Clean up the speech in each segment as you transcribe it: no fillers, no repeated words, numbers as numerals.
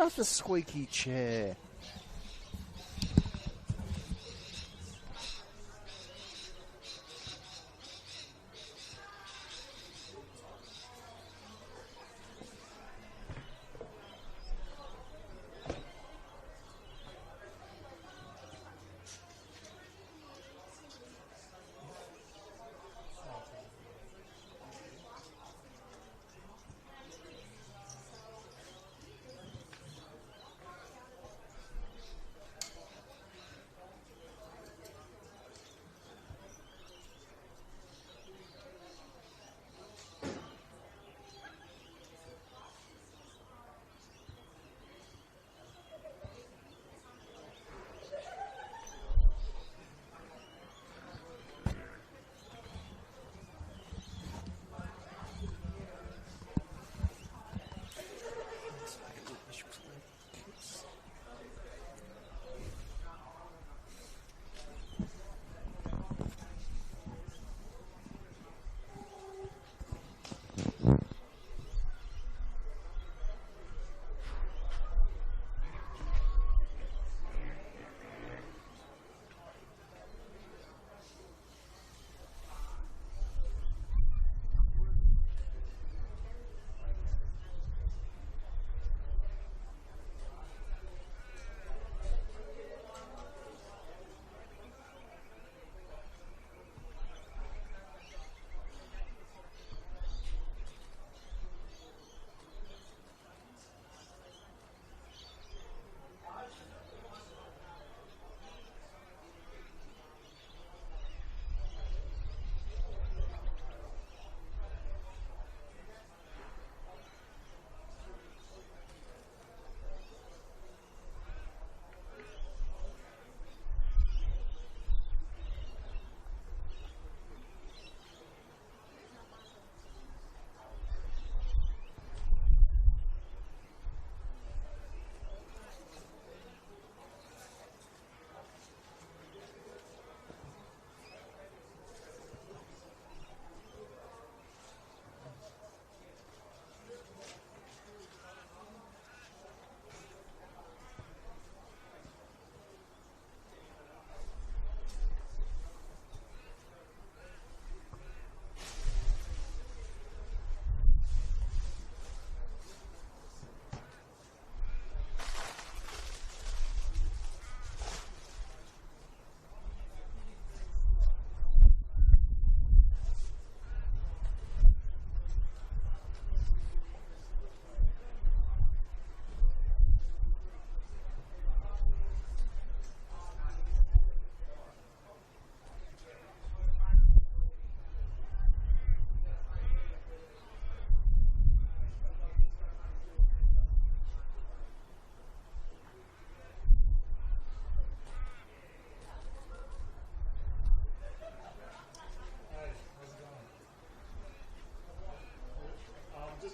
love the squeaky chair.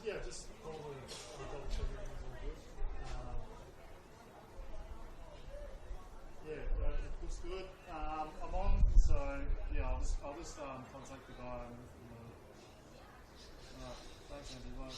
Yeah, just probably double check everything's all good. Yeah, it looks good. I'm on, so yeah, I'll just contact the guy. Alright, thanks, Andy. Bye.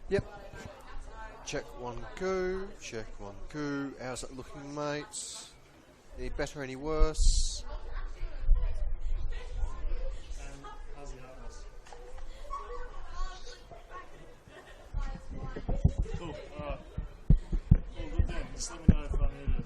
Yep. Check one, go. Check one, go. How's that looking, mates? Any better, any worse? And how's the Atlas? Cool. Alright. Well, good then. Just let me know if I need it.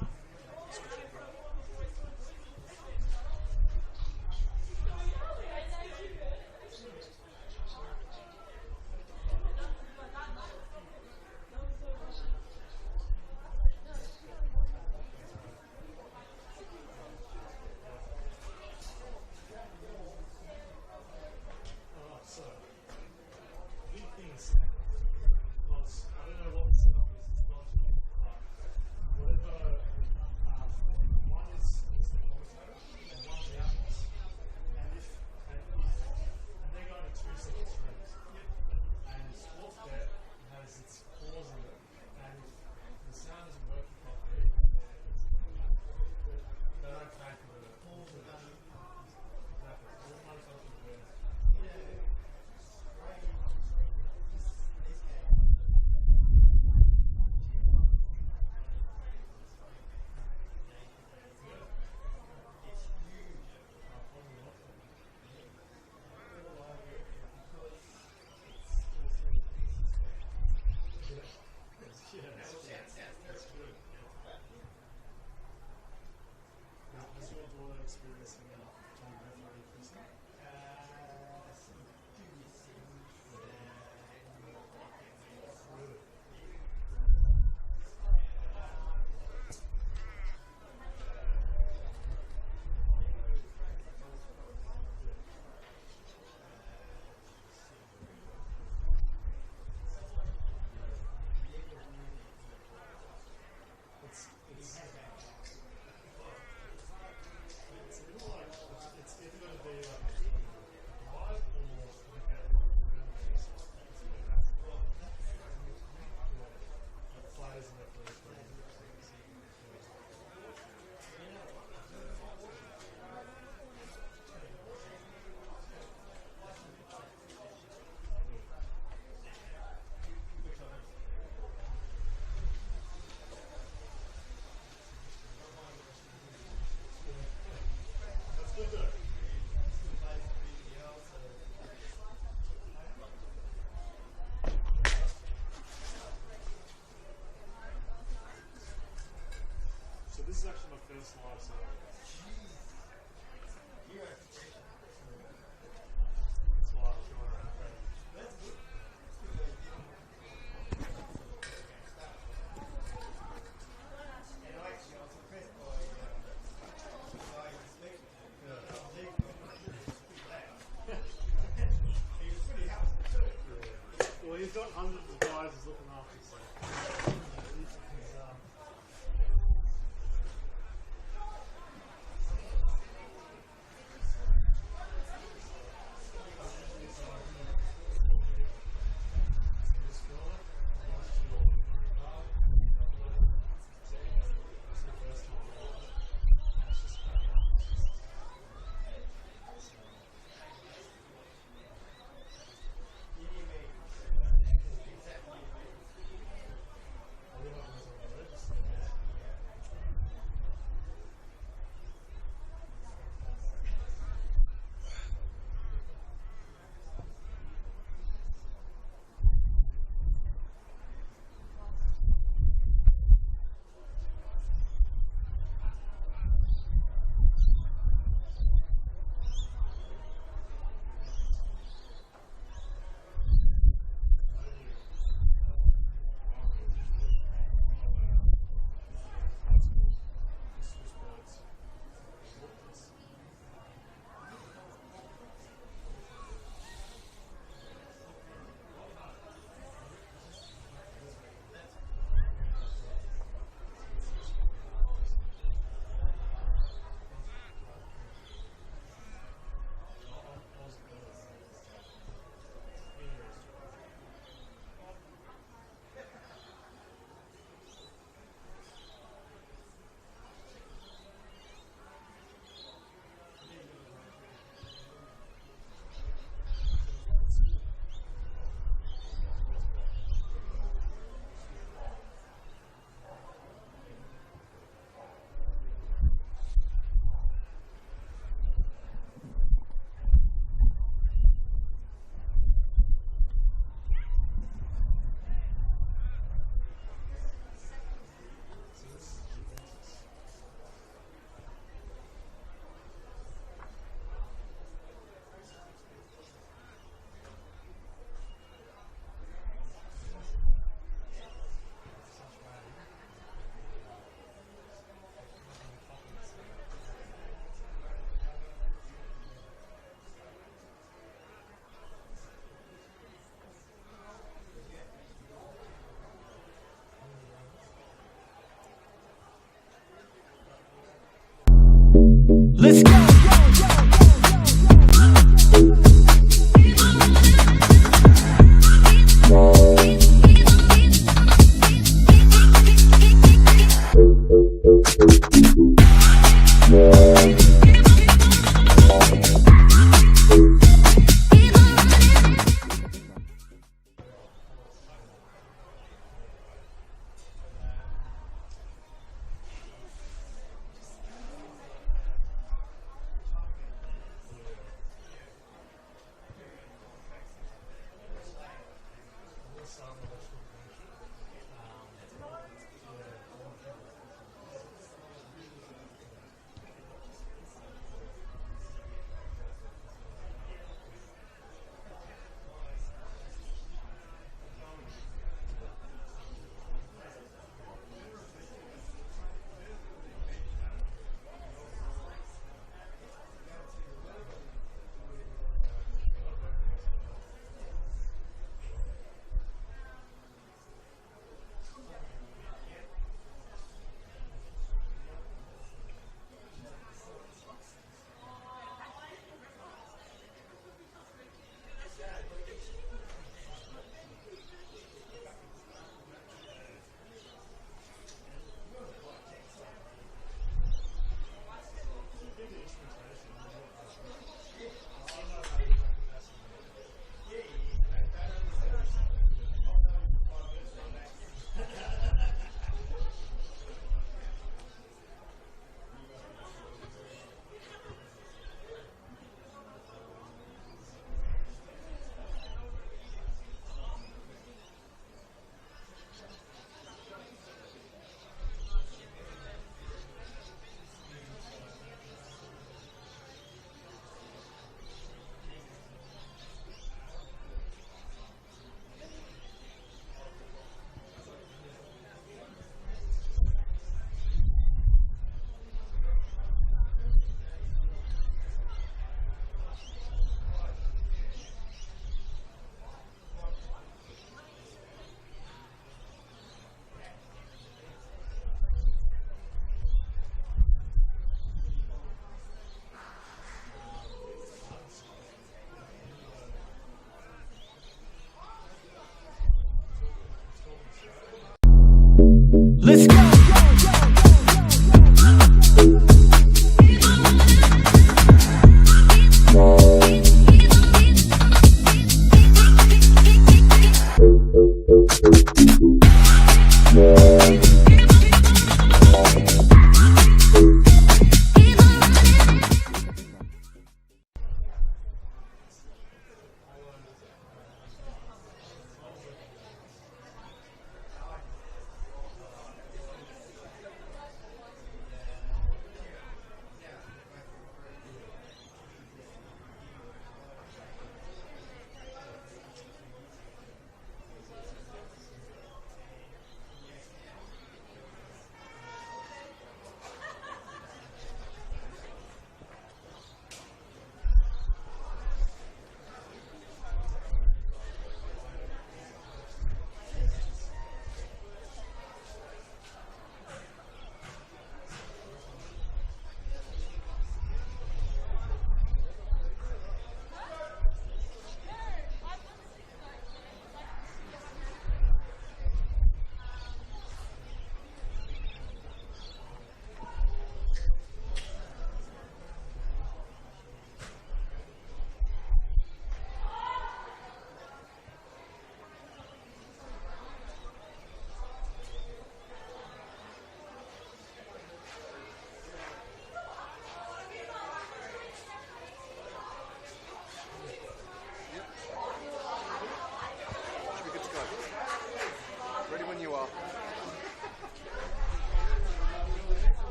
Let's go.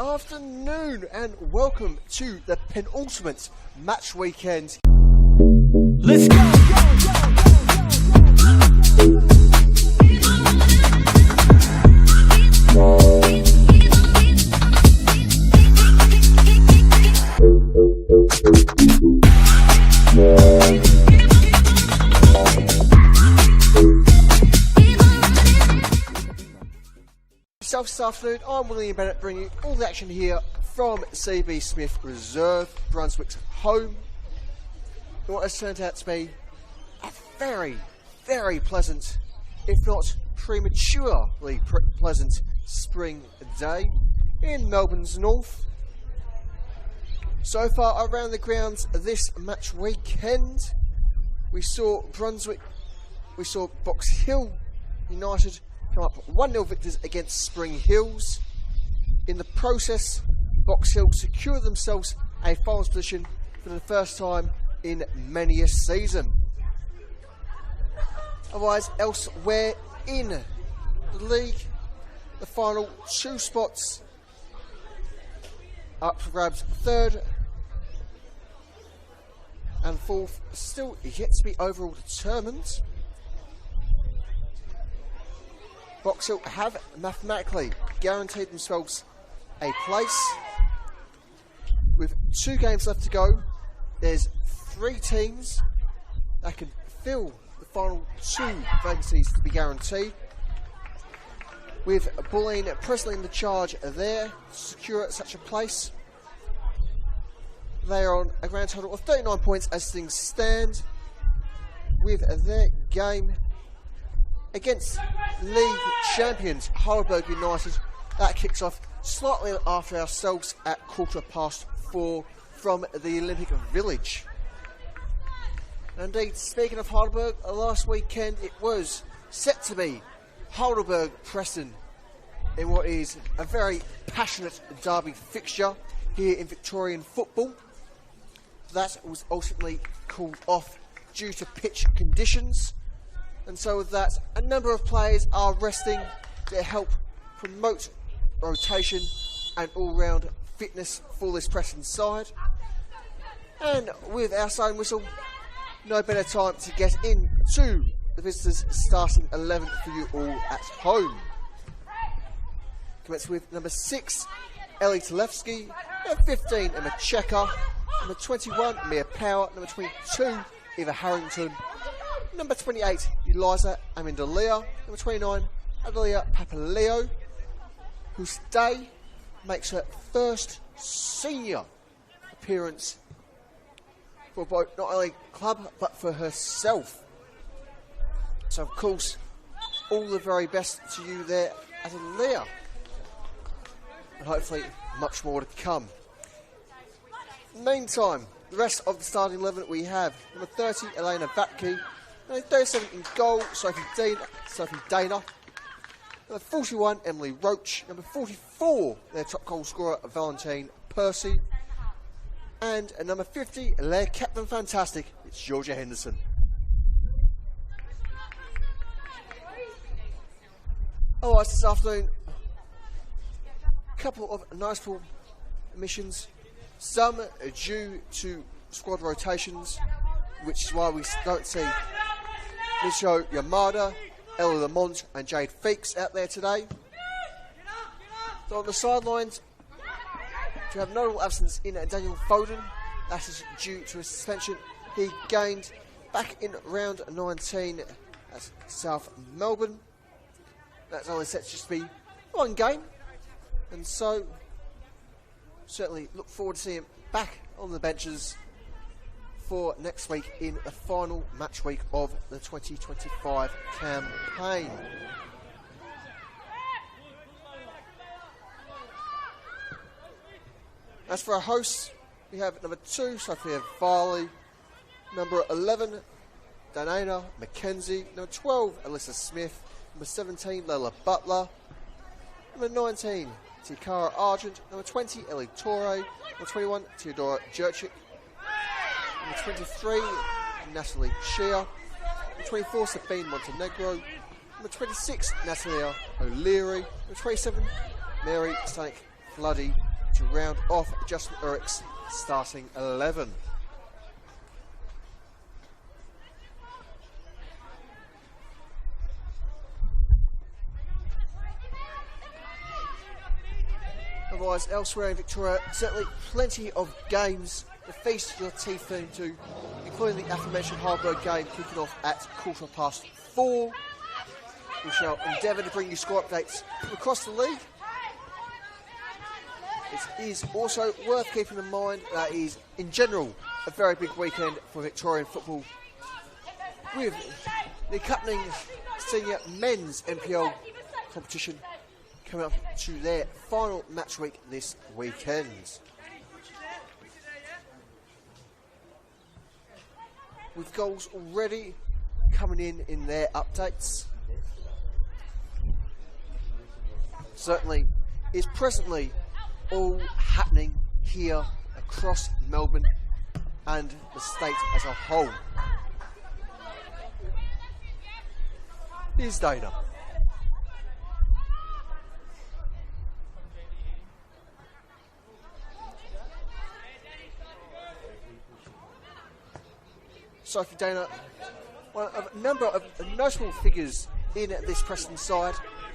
afternoon and welcome to the penultimate match weekend. Let's go! This afternoon, I'm William Bennett, bringing you all the action here from CB Smith Reserve, Brunswick's home. What has turned out to be a very, very pleasant, if not prematurely pleasant, spring day in Melbourne's north. So far around the grounds this match weekend, we saw Box Hill United come up 1-0 victors against Spring Hills. In the process, Box Hill secured themselves a finals position for the first time in many a season. Otherwise, elsewhere in the league, the final two spots up for grabs. Third and fourth still yet to be overall determined. Box Hill have mathematically guaranteed themselves a place. With 2 games left to go, there's 3 teams that can fill the final 2 vacancies to be guaranteed. With Bulleen presently in the charge there to secure such a place. They are on a grand total of 39 points as things stand, with their game against league champions Heidelberg United. That kicks off slightly after ourselves at 4:15 from the Olympic Village. And indeed, speaking of Heidelberg, last weekend it was set to be Heidelberg Preston in what is a very passionate derby fixture here in Victorian football. That was ultimately called off due to pitch conditions. And so with that, a number of players are resting to help promote rotation and all-round fitness for this Preston side. And with our sign whistle, no better time to get into the visitors' starting 11 for you all at home. Commence with number 6, Ellie Talevsky, number 15, Emma Checker, number 21, Mia Power, number 22, Eva Harrington, number 28, Eliza Amendolia, number 29, Adelia Papaleo, who today makes her first senior appearance for both not only club but for herself. So of course, all the very best to you there, Adelia, and hopefully much more to come. Meantime, the rest of the starting 11 we have number 30, Elena Vatke, number 37 in goal, Sophie Dana, number 41, Emily Roach, number 44, their top goal scorer, Valentine Percy, and at number 50, their captain fantastic, it's Georgia Henderson. Alright, this afternoon, a couple of nice missions, some are due to squad rotations, which is why we don't see Micho Yamada, Ella Lamont and Jade Feeks out there today. So on the sidelines, to have notable absence in Daniel Foden. That is due to a suspension he gained back in round 19 at South Melbourne. That's only set to just be 1 game, and so certainly look forward to seeing him back on the benches for next week in the final match week of the 2025 campaign. As for our hosts, we have number 2, Sophia Farley, number 11, Danana Mackenzie, number 12, Alyssa Smith, number 17, Lola Butler, number 19, Tikara Argent, number 20, Ellie Torre, number 21, Theodora Jurchik, number 23, Natalie Shea, number 24, Sabine Montenegro, number 26, Natalia O'Leary, number 27, Mary Stank Floody, to round off Justin Urrich's starting 11. Otherwise, elsewhere in Victoria, certainly plenty of games to feast your teeth into, including the aforementioned Heidelberg game kicking off at 4:15. We shall endeavour to bring you score updates from across the league. It is also worth keeping in mind that it is, in general, a very big weekend for Victorian football, with the accompanying senior men's NPL competition coming up to their final match week this weekend. With goals already coming in their updates. Certainly is presently all happening here across Melbourne and the state as a whole. Here's Dana. Sophie Dana, one of a number of notable figures in this Preston side,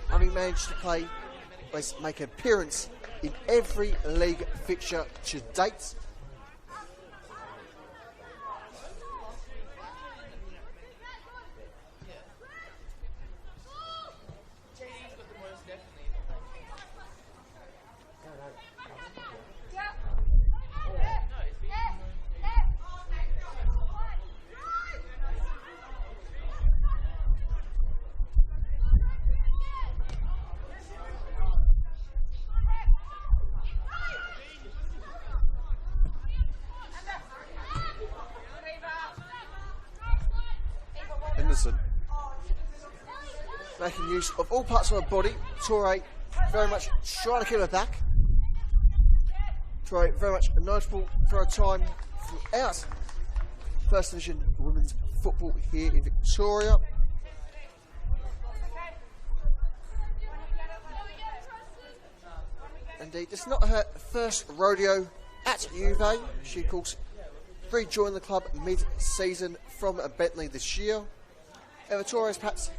having managed to make an appearance in every league fixture to date. Making use of all parts of her body. Torre very much trying to keep her back. Torre very much notable for her time throughout First Division women's football here in Victoria. Indeed, it's not her first rodeo at Juve. She, of course, rejoined the club mid-season from Bentley this year. Eva Torre is perhaps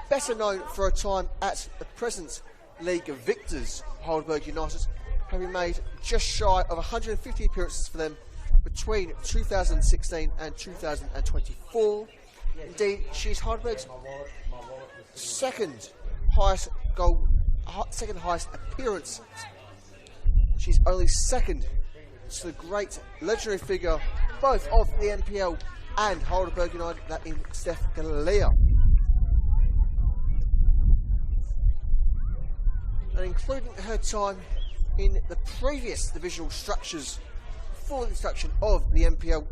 better known for her time at the present League of Victors, Heidelberg United, having made just shy of 150 appearances for them between 2016 and 2024. Indeed, she's Heidelberg's second highest appearance. She's only second to the great legendary figure, both of the NPL and Heidelberg United, that in Steph Galea. And including her time in the previous divisional structures before the introduction of the NPL,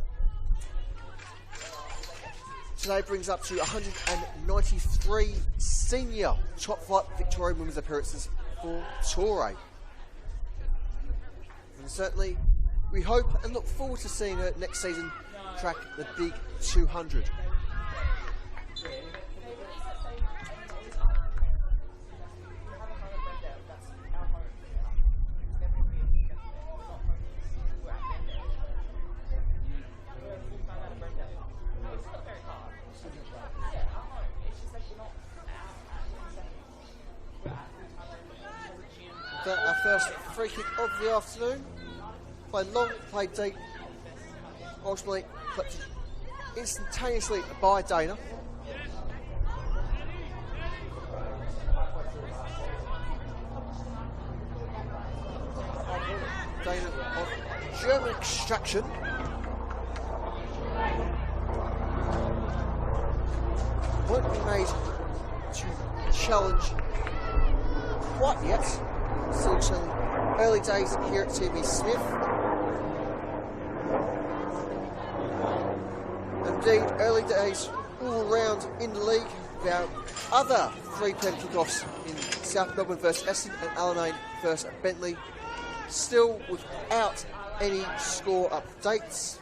today brings up to 193 senior top flight Victorian women's appearances for Torre. And certainly we hope and look forward to seeing her next season crack the big 200. Our first free kick of the afternoon. Played long, played deep. Ultimately collected instantaneously by Dana. Dana of German extraction. Won't be made to challenge quite yet. Still some early days here at TB Smith. Indeed, early days all round in the league. There are other 3 p.m. kickoffs in South Melbourne versus Preston and Alamein versus Bentley, still without any score updates.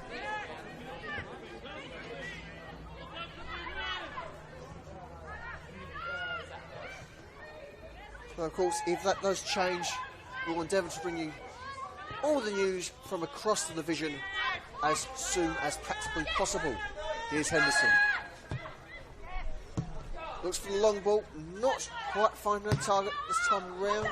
But of course, if that does change, we'll endeavour to bring you all the news from across the division as soon as practically possible. Here's Henderson. Looks for the long ball, not quite finding a target this time around.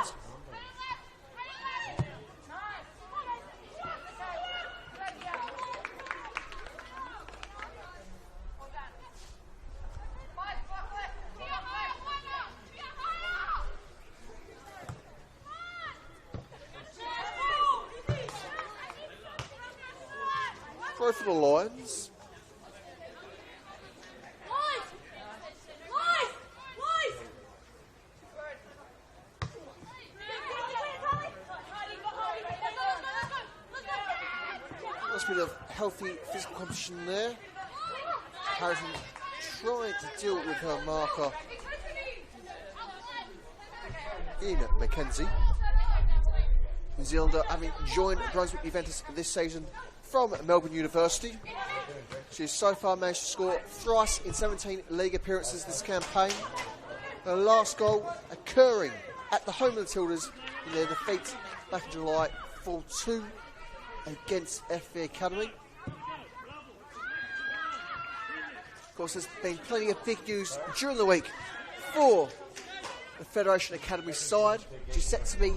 Throw for the Lions. Nice bit of healthy physical competition there. Harrison trying to deal with her marker in Mackenzie. New Zealander having joined Brunswick Juventus this season from Melbourne University. She has so far managed to score thrice in 17 league appearances this campaign. Her last goal occurring at the home of the Matildas in their defeat back in July 4-2 against FV Academy. Of course, there's been plenty of big news during the week for the Federation Academy side, which is set to be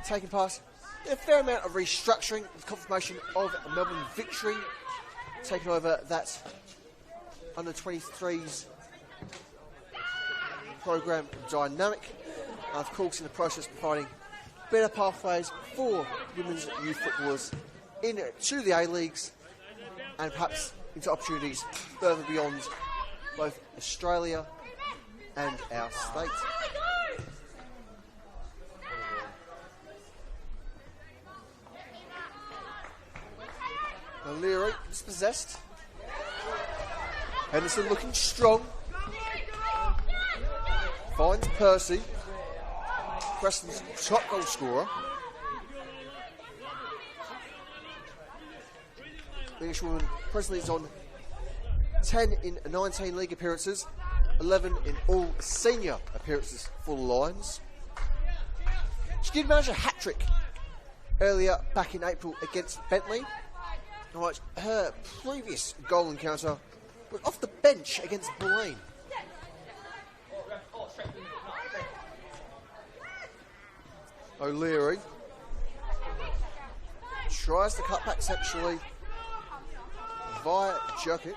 taking part in a fair amount of restructuring with confirmation of Melbourne Victory taking over that under 23s program dynamic, and of course in the process providing better pathways for women's youth footballers into the A-Leagues and perhaps into opportunities further beyond both Australia and our state. O'Leary dispossessed. Henderson looking strong. Finds Percy. Preston's top goal scorer. The Englishwoman presently is on 10 in 19 league appearances, 11 in all senior appearances for the Lions. She did manage a hat-trick earlier back in April against Bentley. Right, her previous goal encounter was off the bench against Blaine. O'Leary tries to cut back sexually via Jerkic.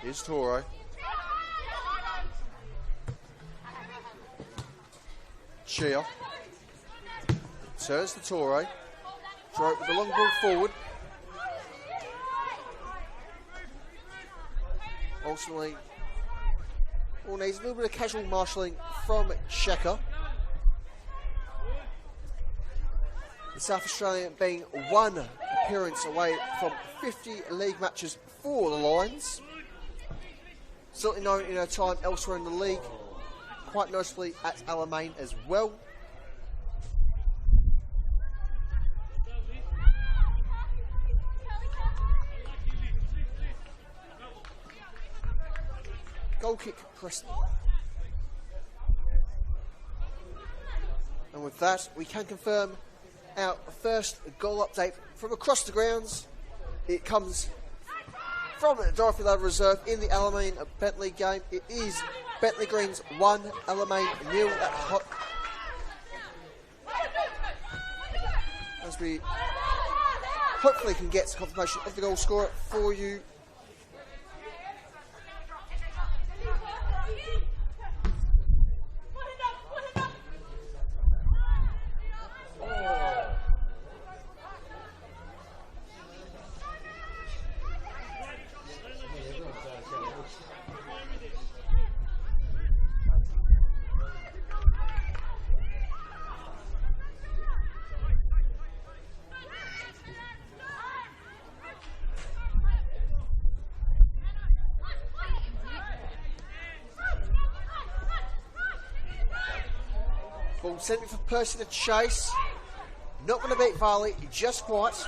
Here's Toro. Chia turns to Toro. Throw it with the long ball forward. Ultimately, all needs a little bit of casual marshalling from Checker. The South Australian being one appearance away from 50 league matches for the Lions. Certainly known in her time elsewhere in the league, quite notably at Alamein as well. Goal kick, Preston. And with that, we can confirm our first goal update from across the grounds. It comes from Dorothy Love Reserve in the Alamein Bentley game. It is Bentley Greens 1, Alamein 0 at hot. As we hopefully can get confirmation of the goal scorer for you. Ball sent it for Percy to chase. Not going to beat Varley just quite.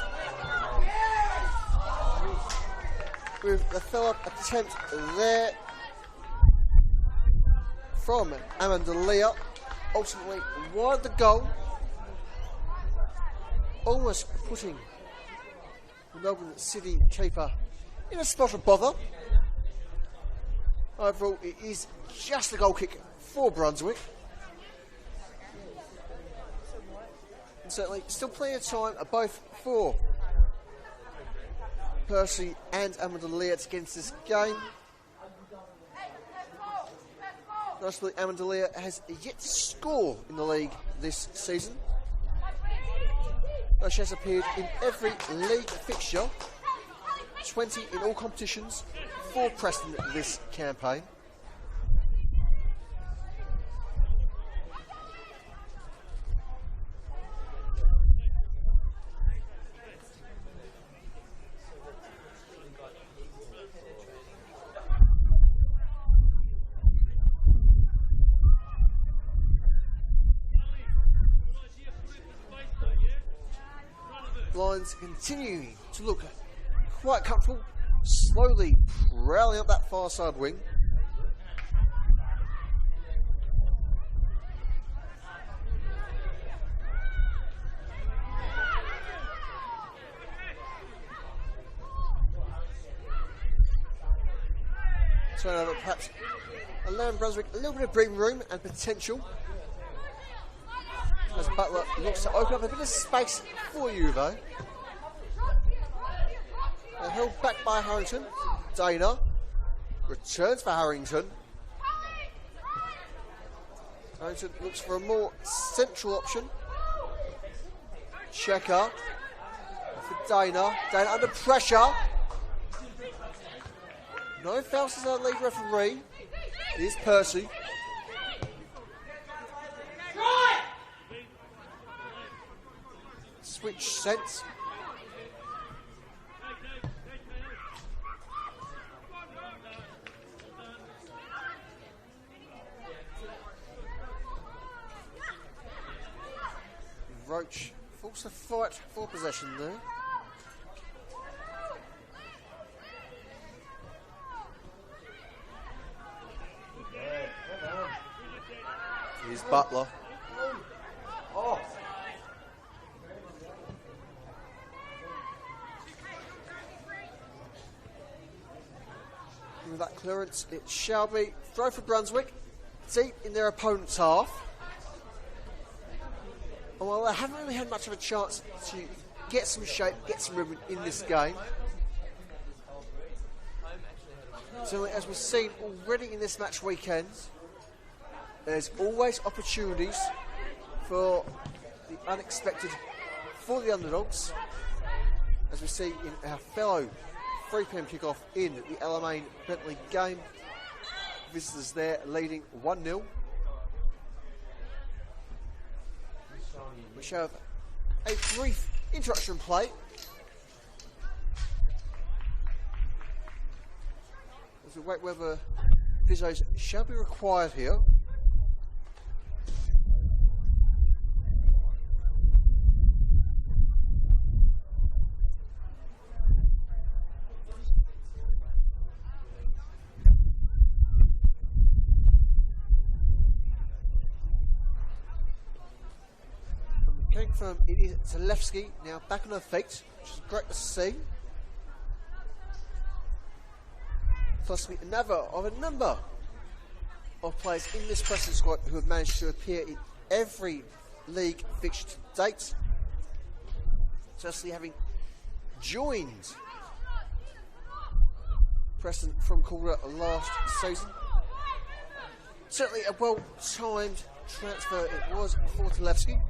With the follow-up attempt there from Amanda Leah. Ultimately wide the goal. almost putting the Melbourne City keeper in a spot of bother. Overall, it is just a goal kick for Brunswick. And certainly, still plenty of time, both for Percy and Amendolia to get into this game. Notably, Amendolia has yet to score in the league this season. Though she has appeared in every league fixture, 20 in all competitions for Preston this campaign. Lions continuing to look quite comfortable, slowly prowling up that far side wing. Turnover perhaps allowing Brunswick a little bit of breathing room and potential, as Butler looks to open up a bit of space for Juve. They're held back by Harrington. Dana returns for Harrington. Harrington looks for a more central option. Checker for Dana. Dana under pressure. No fouls as our lead referee. Here's Percy. Switch sense. Roach forced to fight for possession there. Here's Butler. With that clearance, it shall be throw for Brunswick, deep in their opponent's half. And while they haven't really had much of a chance to get some shape, get some movement in this game, so as we've seen already in this match weekend, there's always opportunities for the unexpected for the underdogs, as we see in our fellow 3 PM kickoff in the Alamein Bentley game. Visitors there leading 1-0. We shall have a brief interruption play as we wait whether physios shall be required here. From it is Zalewski now back on her feet, which is great to see. Plus, another of a number of players in this Preston squad who have managed to appear in every league fixture to date. Certainly having joined Preston from Calder last season. Certainly a well-timed transfer it was for Zalewski,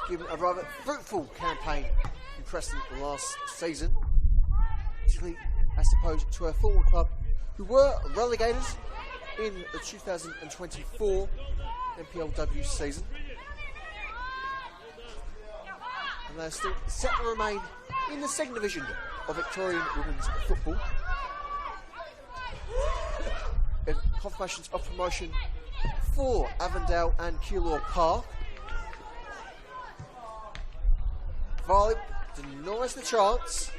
given a rather fruitful campaign in Preston last season, particularly as opposed to her former club, who were relegated in the 2024 NPLWVIC season. And they're still set to remain in the second division of Victorian women's football. And confirmations of promotion for Avondale and Keilor Park. Varley denies the chance.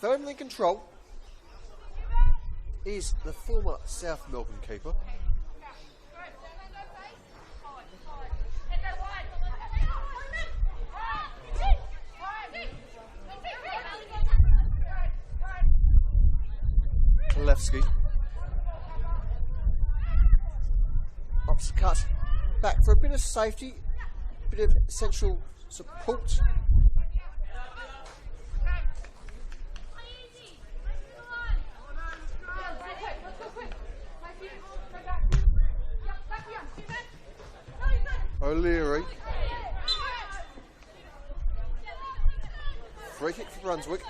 Firmly in control is the former South Melbourne keeper. Levski. Ups cut back for a bit of safety, bit of central support. O'Leary. Free kick for Brunswick.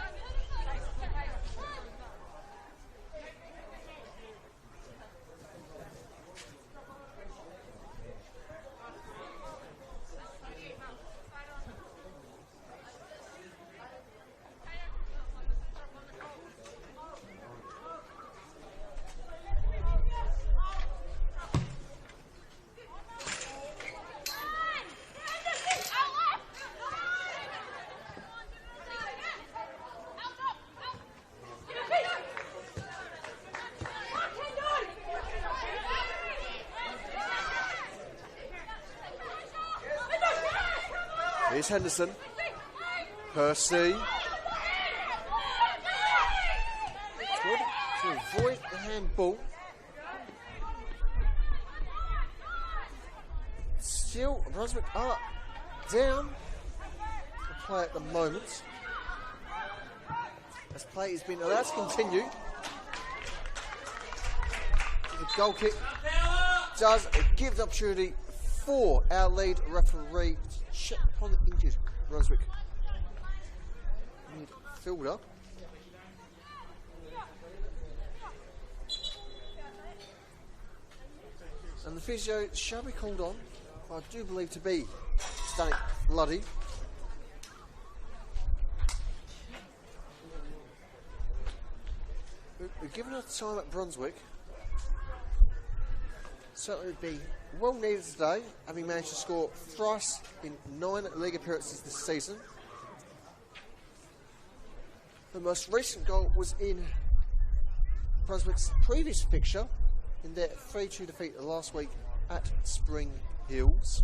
Here's Henderson. Percy. Good to avoid the handball. Still, Brunswick are down the play at the moment. As play has been allowed to continue. The goal kick does give the opportunity for our lead referee to check upon the injured Brunswick midfielder. And the physio shall be called on, I do believe to be Stanek Luddy. Given our time at Brunswick, certainly would be well needed today, having managed to score thrice in 9 league appearances this season. The most recent goal was in Brunswick's previous fixture in their 3-2 defeat last week at Spring Hills.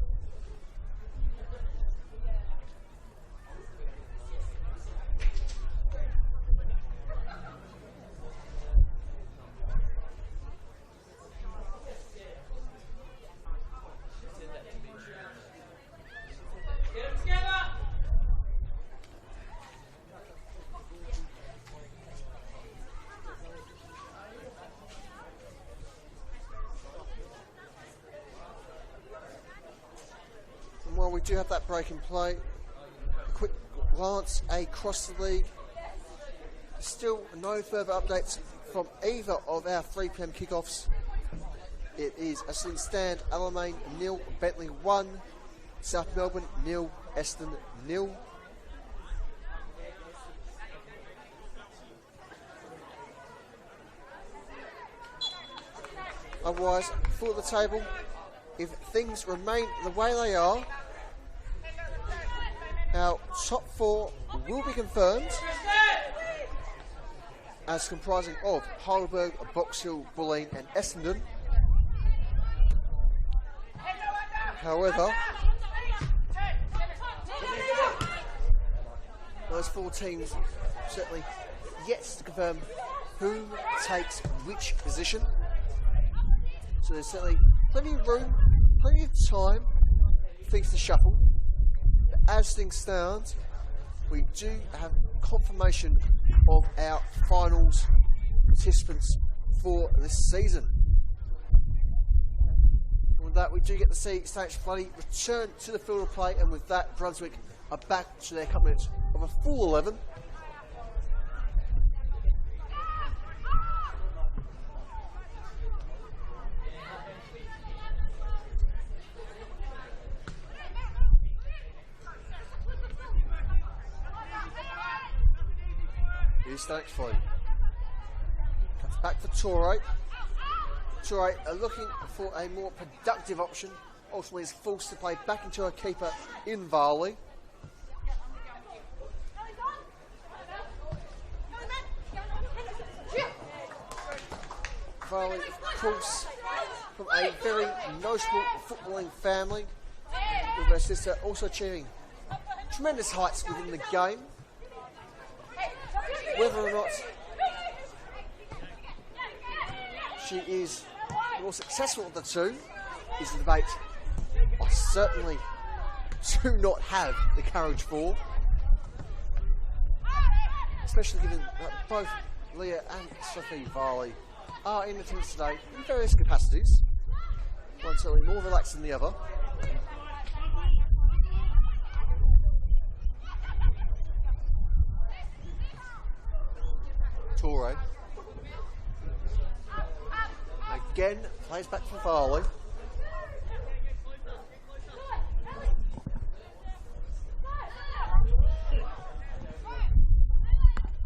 We do have that break in play. A quick glance across the league. Still no further updates from either of our 3 PM kickoffs. It is as things stand: Alamein 0, Bentley 1, South Melbourne 0, Preston 0. Otherwise, for the table, if things remain the way they are, our top 4 will be confirmed as comprising of Heidelberg, Box Hill, Bulleen and Essendon. However, those 4 teams certainly yet to confirm who takes which position. So there's certainly plenty of room, plenty of time for things to shuffle. As things stand, we do have confirmation of our finals participants for this season. And with that, we do get to see Stanek Luddy return to the field of play, and with that, Brunswick are back to their complement of a full 11. Here's Stanek Luddy. Cuts back for Torre. Torre are looking for a more productive option. Ultimately is forced to play back into a keeper in Varley. Varley, of course, from a very notable footballing family, with her sister also achieving tremendous heights within the game. Whether or not she is the more successful of the two is the debate I certainly do not have the courage for. Especially given that both Leah and Sophie Varley are in attendance today in various capacities. One certainly more relaxed than the other. Torre. Again, plays back for Varley.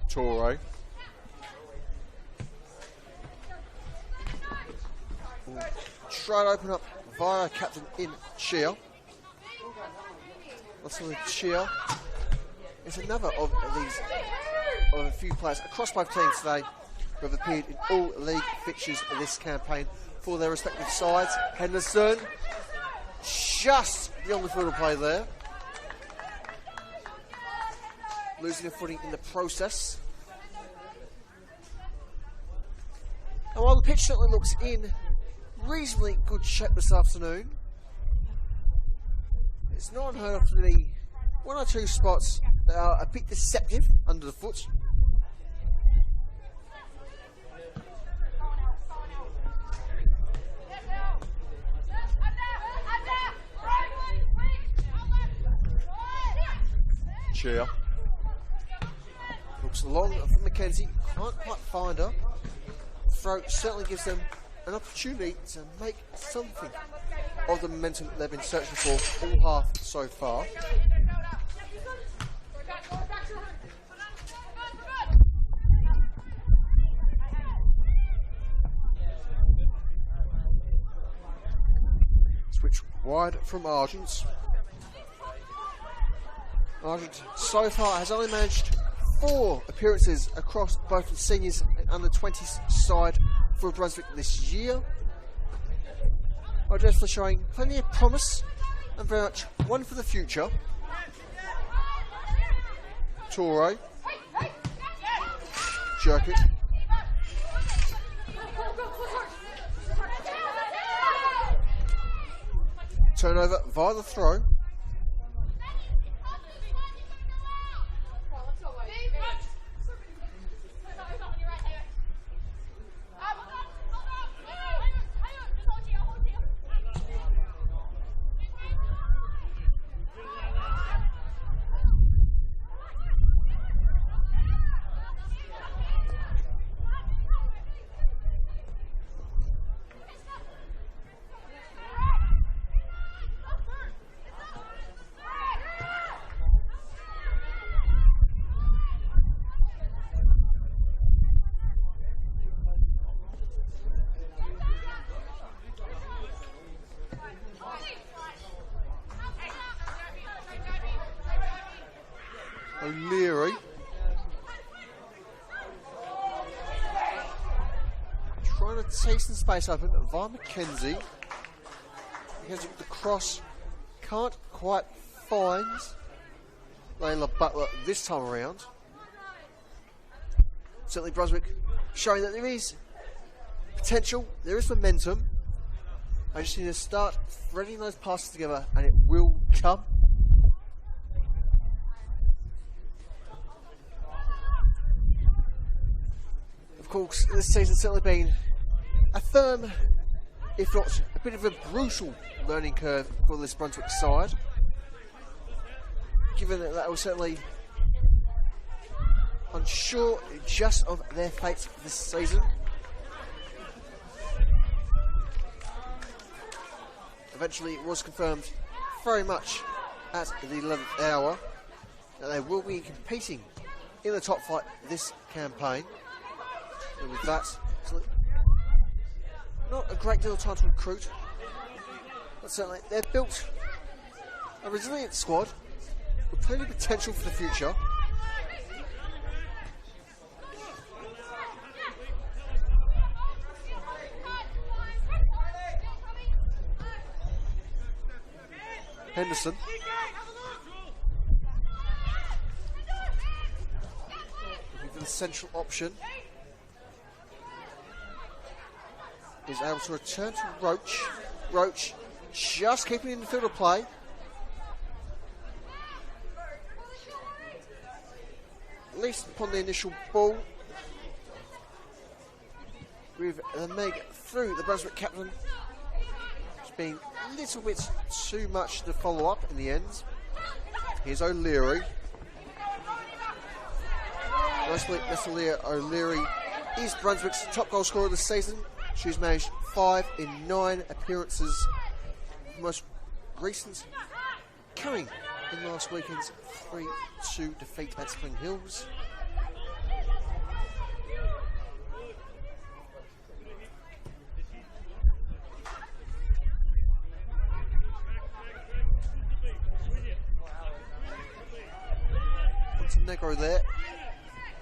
Torre. Try to open up via captain in Chia. Also with Chia is another of these of a few players across both teams today who have appeared in all league fixtures of this campaign for their respective sides. Henderson just beyond the field of play there. Losing a footing in the process. And while the pitch certainly looks in reasonably good shape this afternoon, it's not unheard of to be one or two spots that are a bit deceptive under the foot. Cheer. Looks long for Mackenzie, can't quite find her. Throw certainly gives them an opportunity to make something of the momentum they've been searching for all half so far. Switch wide from Argent. Argent so far has only managed 4 appearances across both the seniors and under 20s side for Brunswick this year. Definitely showing plenty of promise and very much one for the future. Torre. Jerk it. Turnover via the throw. O'Leary. Trying to take some space open via Mackenzie. Mackenzie with the cross. Can't quite find Layla Butler this time around. Certainly Brunswick showing that there is potential, there is momentum. I just need to start threading those passes together and it will come. Of course, this season's certainly been a firm, if not a bit of a brutal learning curve for this Brunswick side. Given that was certainly unsure just of their fate this season. Eventually it was confirmed very much at the 11th hour that they will be competing in the top flight this campaign. And with that, not a great deal of time to recruit, but certainly they've built a resilient squad with plenty of potential for the future. Henderson. Looking for the central option. is able to return to Roach. Roach just keeping in the field of play. At least upon the initial ball. With the Meg through the Brunswick captain. It's been a little bit too much to follow up in the end. Here's O'Leary. Natalia O'Leary is Brunswick's top goal scorer this season. She's managed 5 in 9 appearances. The most recent coming in last weekend's 3-2 defeat at Spring Hills. Montenegro there,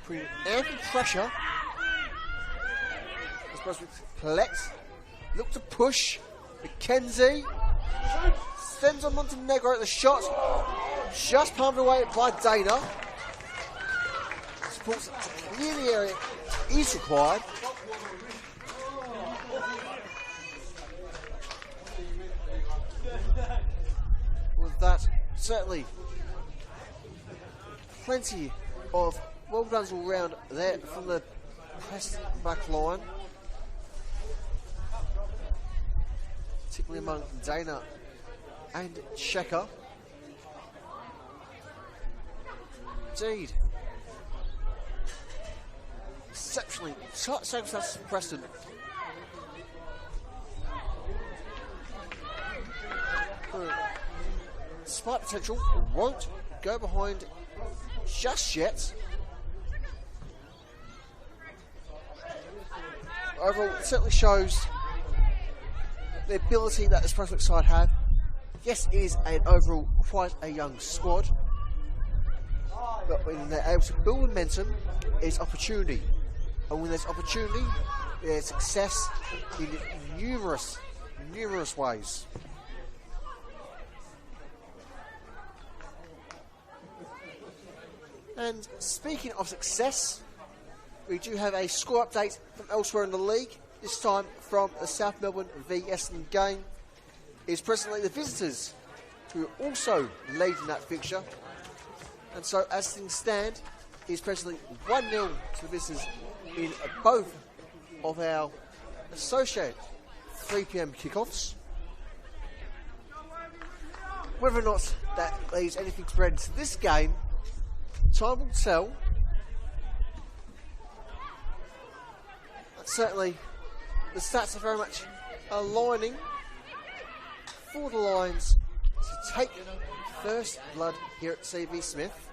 putting ample pressure. As Brunswick collect, look to push. McKenzie sends on Montenegro at the shot, just palmed away by Dana. Supports near the area is required. With that, certainly plenty of well done all round there from the Preston back line. Particularly among Dana and Checker. Indeed. Exceptionally tight circumstances for Preston. Despite potential, won't go behind just yet. Overall, it certainly shows the ability that this Brunswick side have. Yes, it is an overall quite a young squad, but when they're able to build momentum, it's opportunity. And when there's opportunity, there's success in numerous ways. And speaking of success, we do have a score update from elsewhere in the league, this time from the South Melbourne v Essendon game. It's presently the visitors who are also leading that fixture. And so as things stand, it's presently 1-0 to the visitors in both of our associated 3 PM kickoffs. Whether or not that leaves anything to read into this game, time will tell. But certainly, the stats are very much aligning for the Lions to take first blood here at CV Smith.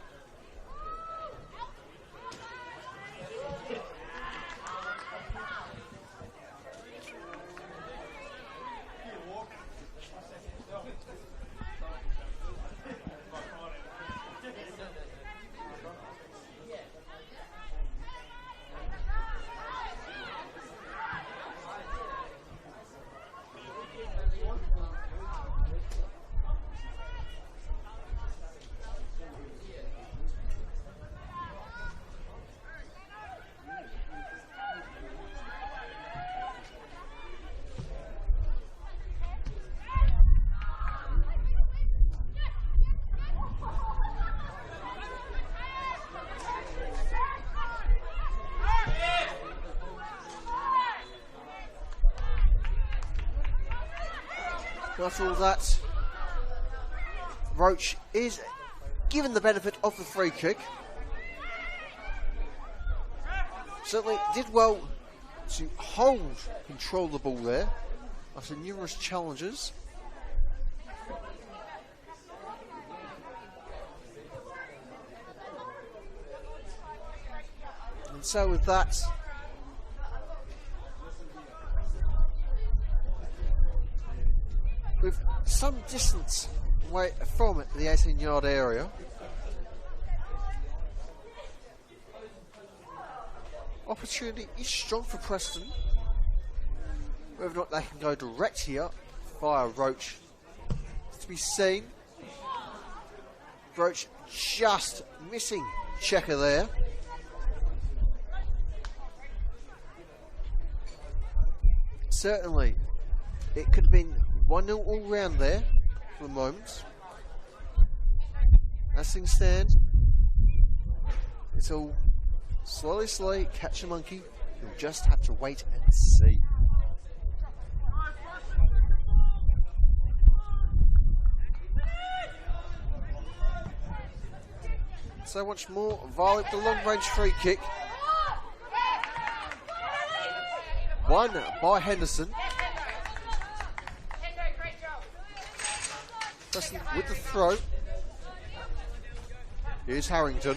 After all that, Roach is given the benefit of the free kick. Certainly did well to hold control of the ball there after numerous challenges. And so with that, with some distance away from the 18-yard area, opportunity is strong for Preston. Whether or not they can go direct here via Roach is to be seen. Roach just missing Checker there. certainly it could have been 1-0 all round there for the moment. As things stand, it's all slowly catch a monkey. You'll just have to wait and see. So much more. Violet, the long range free kick. Won by Henderson. Preston with the throw. Here's Harrington.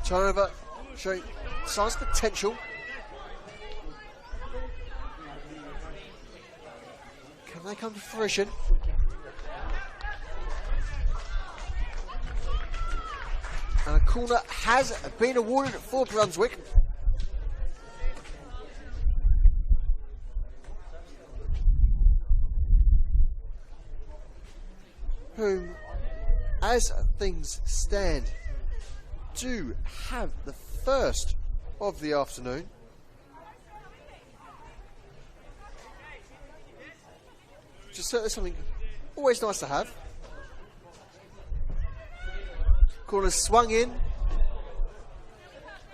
Turnover showing signs of potential. Can they come to fruition? And a corner has been awarded for Brunswick. Who, as things stand, do have the first of the afternoon. Which is certainly something always nice to have. Corner swung in.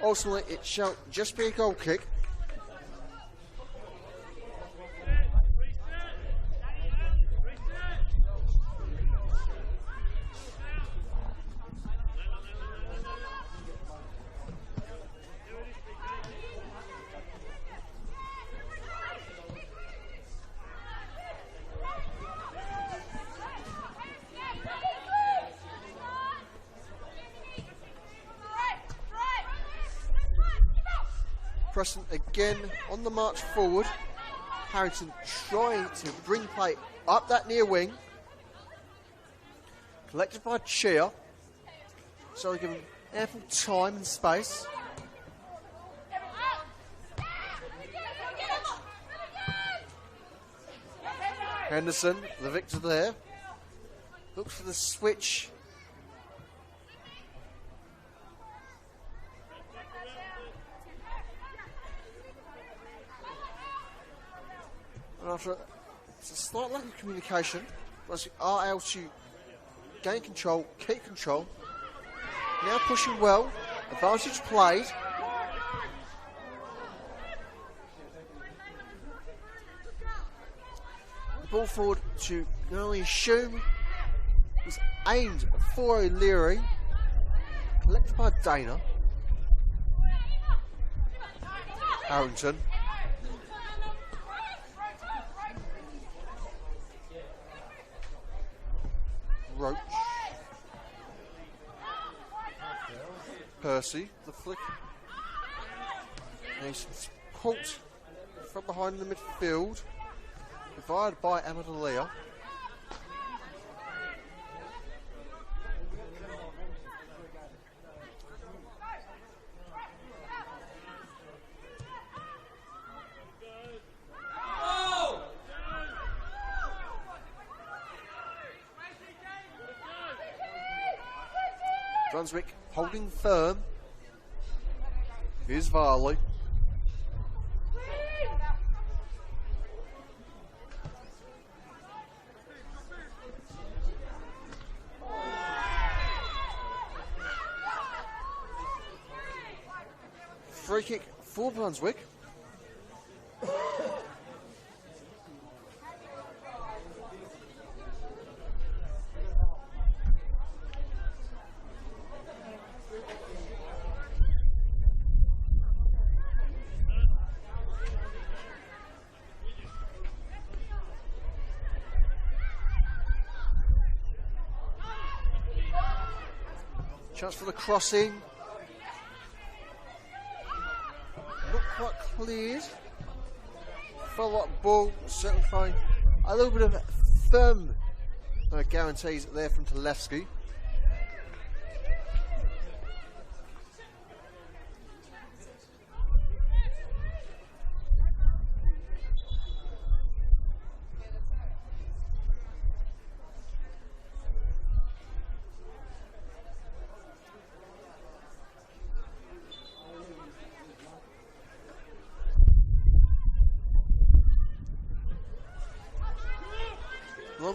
Ultimately, it shall just be a goal kick. Preston again on the march forward. Harrington trying to bring play up that near wing. Collected by Chia. So given ample time and space. Henderson, the victor there. Looks for the switch. And after it's a slight lack of communication, Brunswick are able to gain control, keep control. Now pushing well, advantage played. The ball forward to not only assume was aimed for O'Leary, collected by Dana. Harrington. Roach. Percy, the flick. He's caught from behind in the midfield. Divided by Amadalia. Brunswick holding firm. Here's Varley. Free kick for Brunswick. Chance for the crossing. Not quite cleared. Follow-up ball, certainly fine. A little bit of firm guarantees there from Talevsky.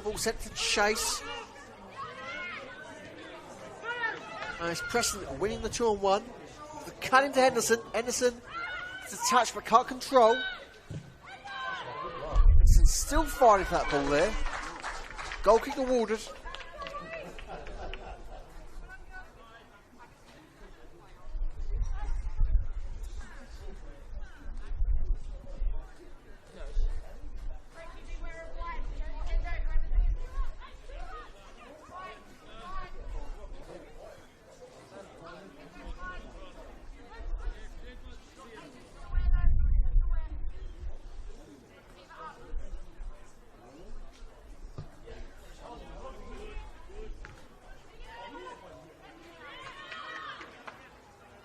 ball sent to Chase. And it's Preston winning the 2-on-1. The cut into Henderson. Henderson gets a touch but can't control. Henderson's still fighting for that ball there. Goal kick awarded.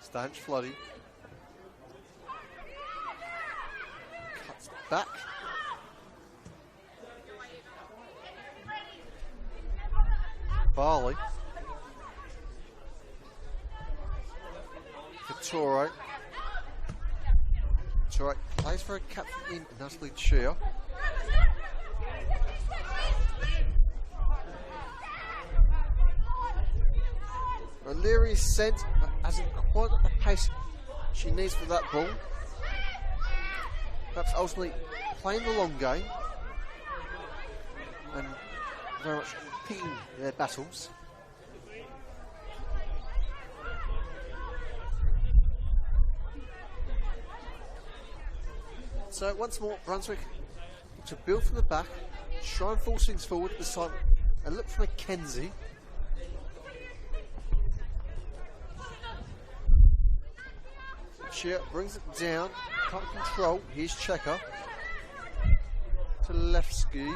Stanch Floody cuts back. Barley. For Torre. Torre plays for a captain in Natalie Cheer. O'Leary is sent, but hasn't quite got the pace she needs for that ball. Perhaps ultimately playing the long game and very much picking their battles. So once more, Brunswick to build from the back, try and force things forward this time, and look for McKenzie. Cheer brings it down, can't control. Here's Checker to Lefsky.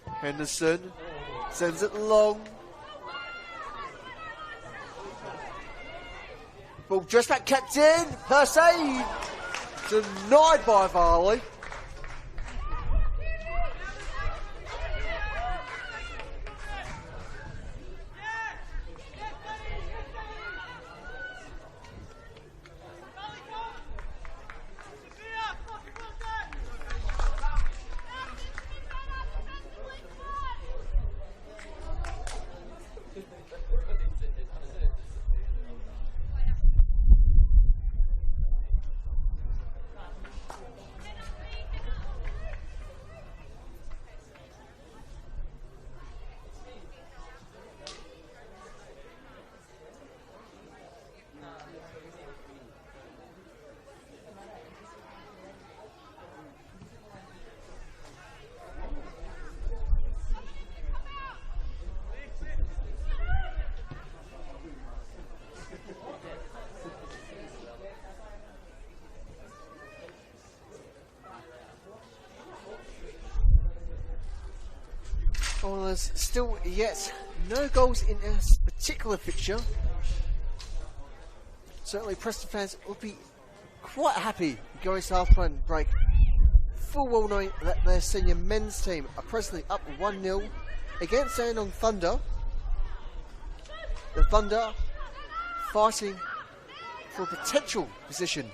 Henderson sends it long. Ball just back kept in. Per save denied by Varley. Well, there's still yet no goals in this particular fixture. Certainly Preston fans will be quite happy going to half-time break, full well knowing that their senior men's team are presently up 1-0 against Dandenong Thunder. The Thunder fighting for a potential position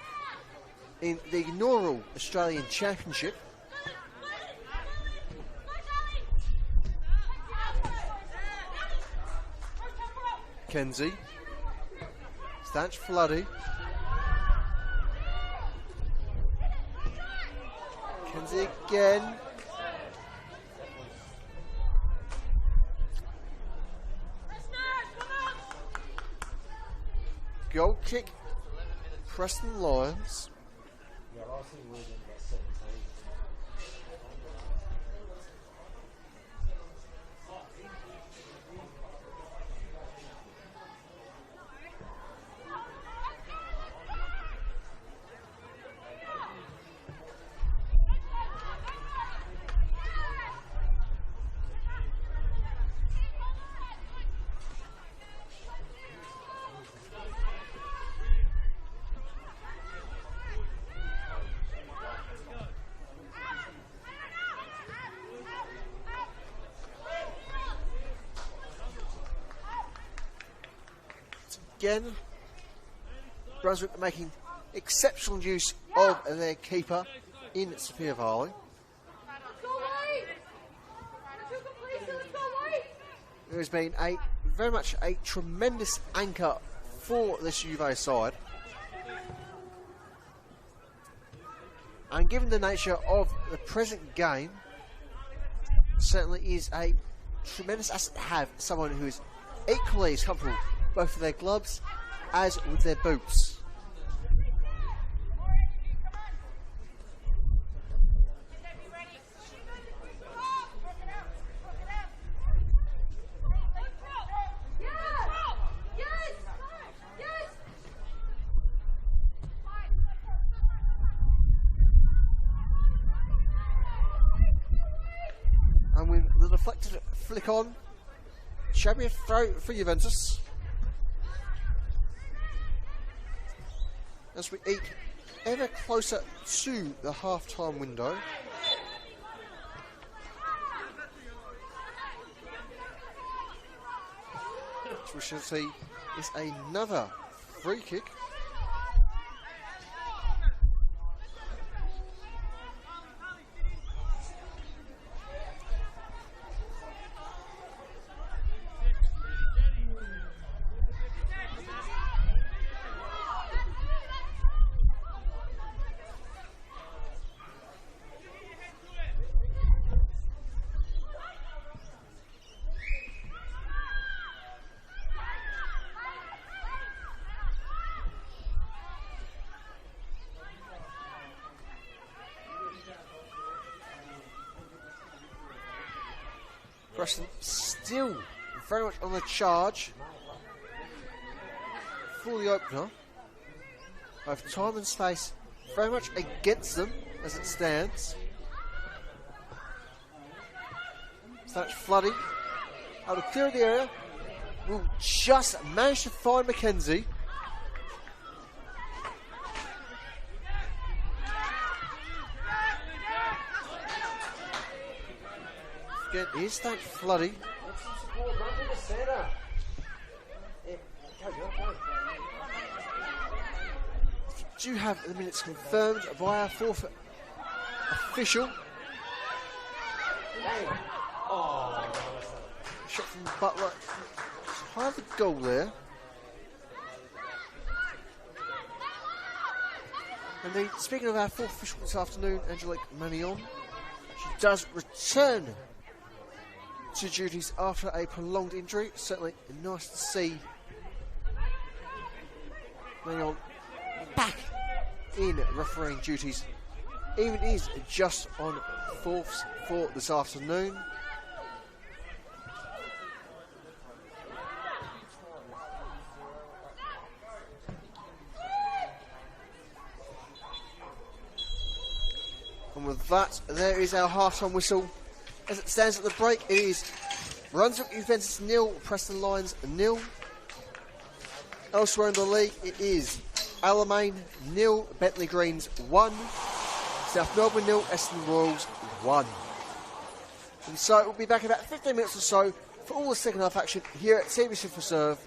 in the inaugural Australian Championship. Kenzie, Stanch Floody, Kenzie again, goal kick, Preston Lions. Again, Brunswick making exceptional use of their keeper in Sophia Varley. who has been very much a tremendous anchor for this Juve side. And given the nature of the present game, certainly is a tremendous asset to have someone who is equally as comfortable both with their gloves as with their boots. And with the deflected flick on, shabby throw for Juventus. As we eke ever closer to the half-time window. So we shall see is another free kick. Preston still very much on the charge for the opener. Both time and space very much against them as it stands. So that's Floody out of clear the area. Will just manage to find McKenzie. Again, here's that Floody. Do have the minutes confirmed by our fourth official. Shot from Butler. High the goal there. And speaking of our fourth official this afternoon, Angelique Magnon, she does return to duties after a prolonged injury. Certainly nice to see Magnon back in refereeing duties, even is just on fourths for this afternoon. And with that, there is our half-time whistle. As it stands at the break, it is Brunswick Juventus 0, Preston Lions 0. Elsewhere in the league, it is Alamein 0, Bentley Greens 1, South Melbourne 0, Essendon Royals 1. And so we'll be back in about 15 minutes or so for all the second half action here at CBC for Serve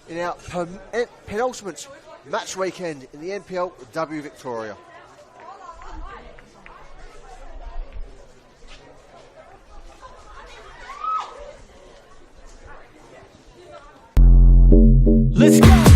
in our penultimate match weekend in the NPLW Victoria. Let's go!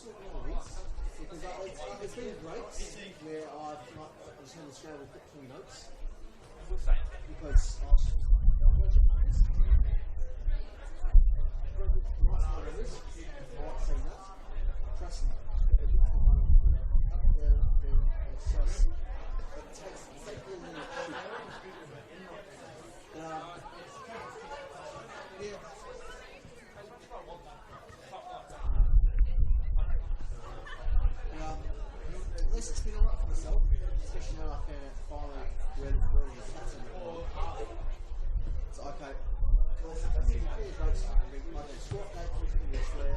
absolutely not this, because it's been great where I've just on the scale with 20 notes. Because I was Preston. At least it's been alright for myself, especially now I can finally really the captain. So okay. That's the clear votes. I can swap that in this way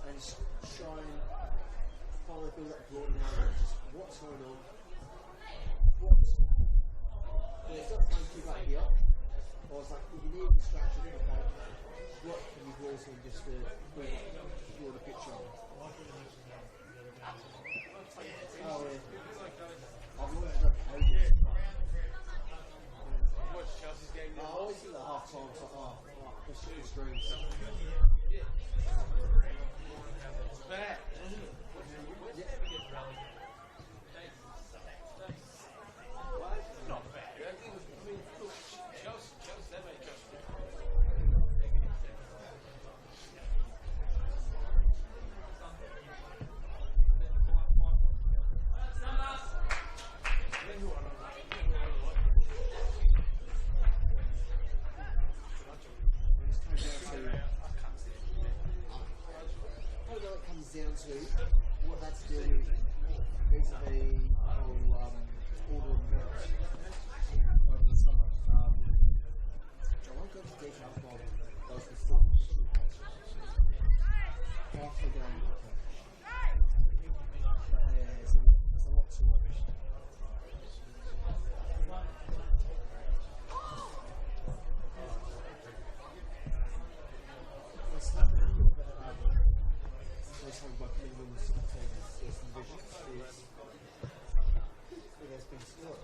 and just try and finally build that broad knowledge of what's going on. It's not fun to keep up here. I was like, if you need a distraction, okay, what can you do so just to draw the picture? Oh yeah. I've always got pages. I always do that half time, so let's shoot the screens. It's bad, isn't it? Yeah. Not bad. Down to what that's doing vis-a-vis order of merit over the summer. I won't go into detail about those before. After the game, there's a lot to it. Let's have a little bit of based on what England's there's some visions is there's been still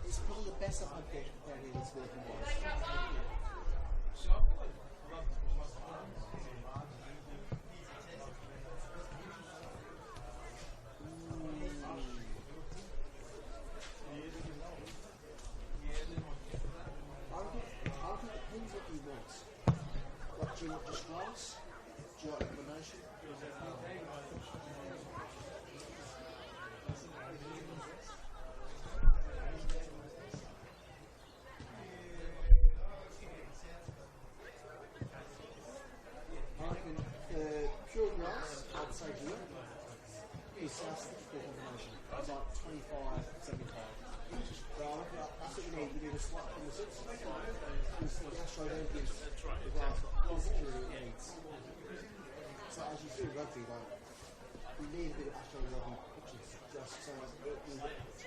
it's probably the best I've had in this working life. I think it depends what you want. What do you want, just glass? Do you like a combination? Pure grass, I'd say here, is that's the combination. It's like 25, 75. But that's what you need. You need a slight from the 6. Because the Astro don't give the grass the security it needs. So as you see rugby, like, we need a bit of Astro rugby pitches just so it will it's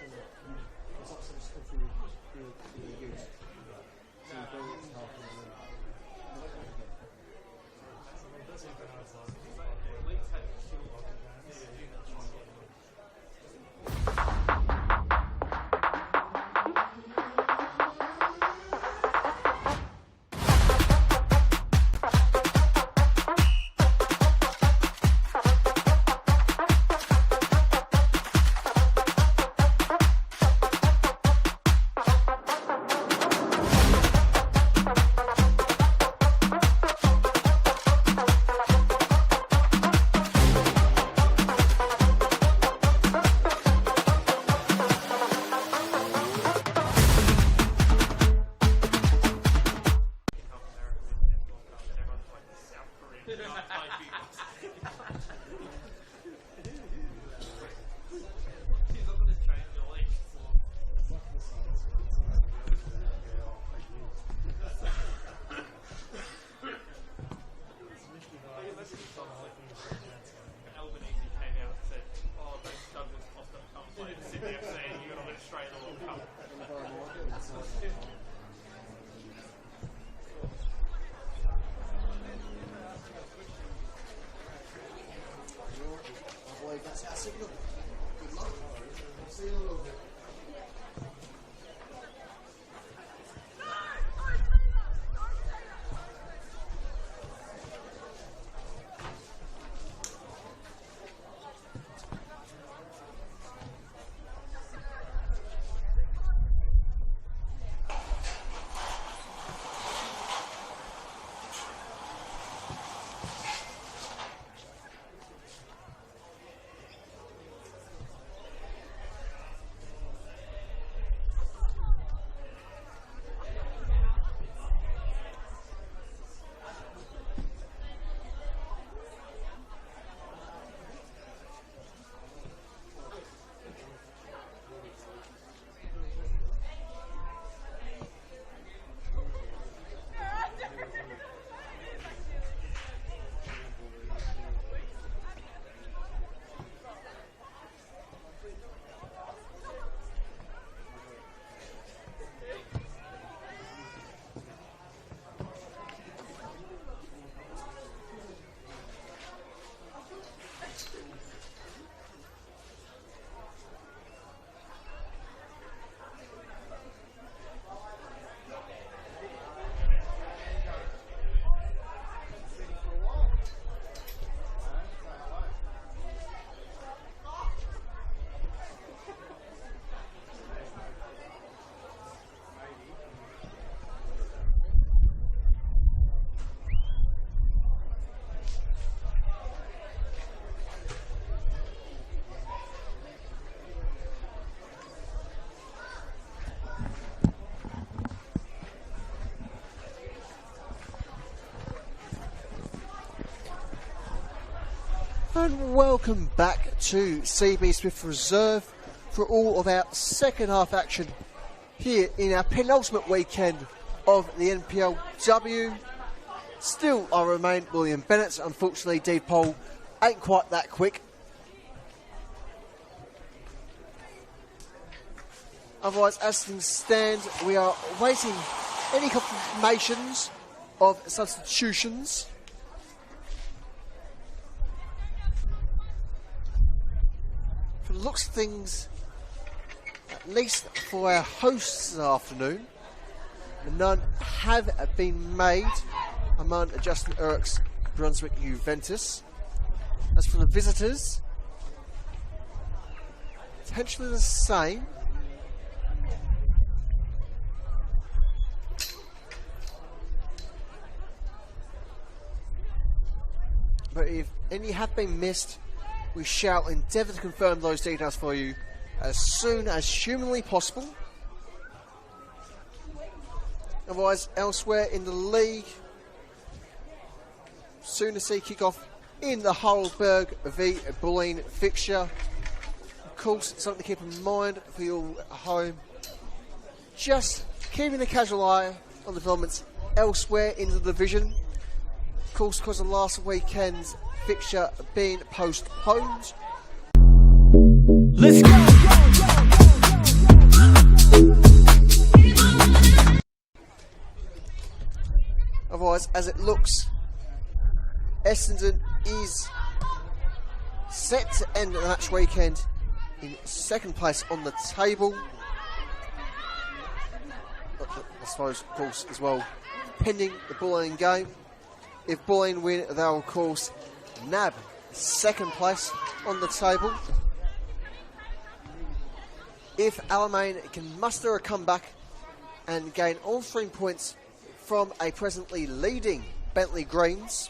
not some stuff we really use. So you bring it to half and then not complicated. And welcome back to CB Smith Reserve for all of our second half action here in our penultimate weekend of the NPLW. Still I remain William Bennett. Unfortunately, Deed Poll ain't quite that quick. Otherwise, as things stand, we are awaiting any confirmations of substitutions. From the looks of things, at least for our hosts this afternoon, none have been made among Justin Urk's Brunswick Juventus. As for the visitors, potentially the same. But if any have been missed, we shall endeavour to confirm those details for you as soon as humanly possible. Otherwise, elsewhere in the league, soon to see kick-off in the Heidelberg v Bulleen fixture. Of course, something to keep in mind for you at home. Just keeping a casual eye on the developments elsewhere in the division. Of course, because of last weekend's fixture being postponed. Let's go. Otherwise, as it looks, Essendon is set to end the match weekend in second place on the table. I suppose, of course, as well, pending the Bulleen game. If Bulleen win, they'll, of course, nab second place on the table. If Alamein can muster a comeback and gain all 3 points from a presently leading Bentley Greens,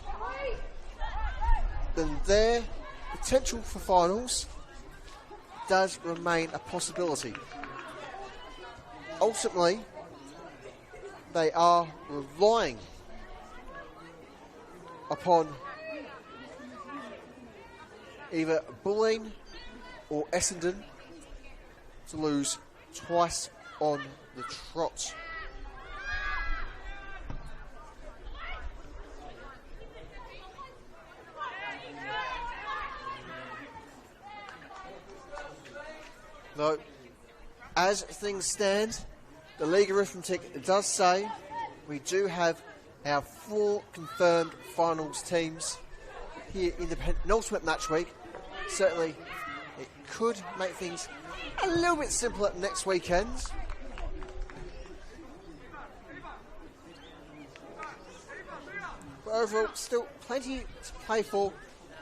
then their potential for finals does remain a possibility. Ultimately, they are relying upon either Bulleen or Essendon to lose twice on the trot. Though, as things stand, the league arithmetic does say we do have our 4 confirmed finals teams here in the penultimate match week. Certainly, it could make things a little bit simpler next weekend. But overall, still plenty to play for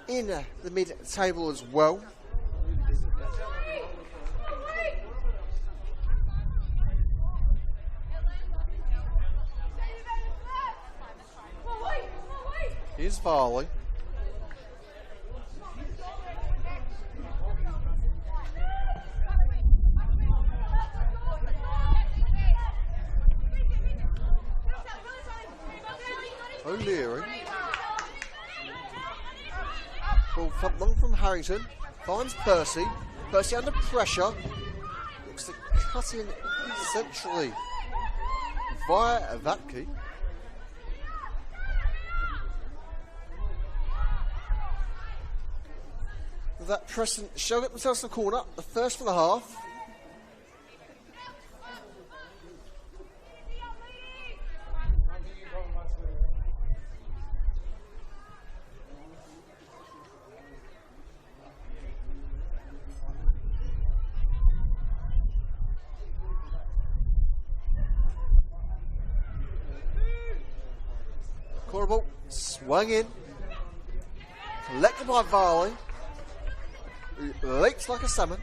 in the mid-table as well. Here's Varley. O'Leary. Ball long from Harrington. Finds Percy. Percy under pressure. Looks to cut in centrally via Vatke. That Preston showed it themselves in the corner, the first for the half. Corner ball, swung in, collected by Varley. Leaps like a salmon.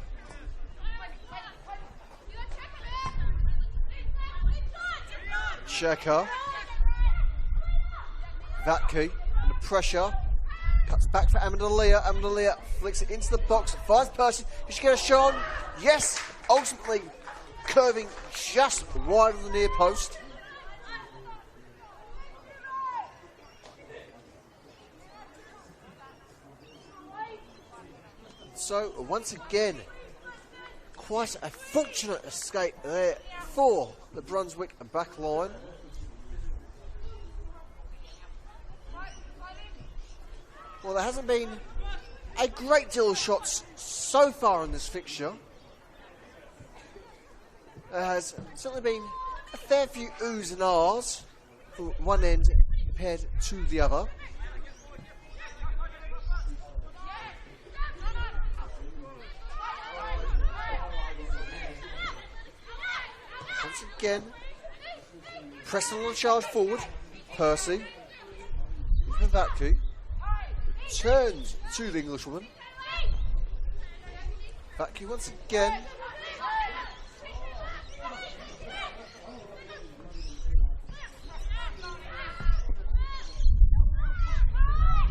Checker. Vatke under pressure. Cuts back for Amendolia. Amendolia flicks it into the box. Finds Percy. He should get a shot. Yes. Ultimately curving just wide of the near post. So, once again, quite a fortunate escape there for the Brunswick back line. Well, there hasn't been a great deal of shots so far in this fixture. There has certainly been a fair few oohs and ahs from one end compared to the other. Once again, Preston on the charge forward. Percy with Vatku. Turns to the Englishwoman. Vatku once again.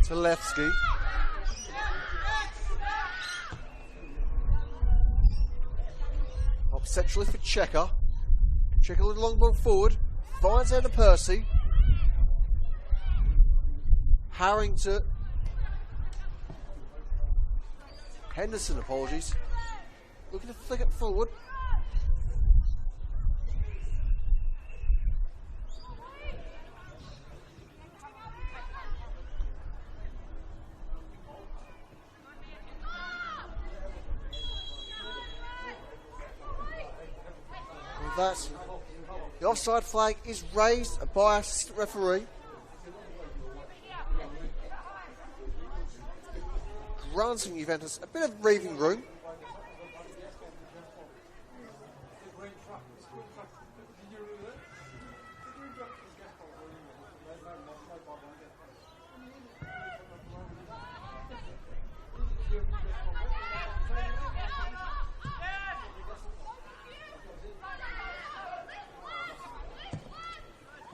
To Levski. Up centrally for Checker. Checker with a long ball forward. Finds out to Percy. Harrington. Henderson, apologies. Looking to flick it forward. With that, the offside flag is raised by assistant referee. Brunswick Juventus a bit of breathing room.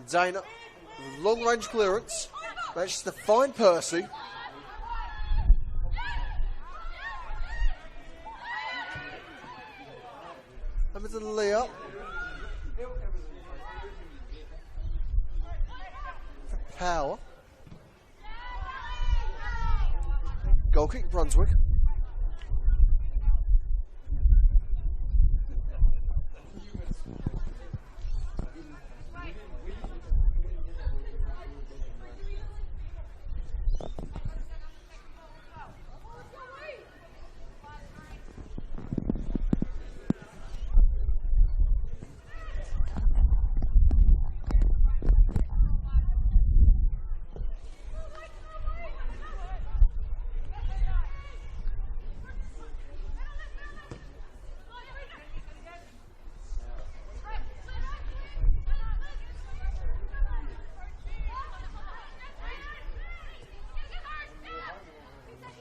Dana, long range clearance, manages to find Percy. Over to Leah. For Power. Goal kick, Brunswick.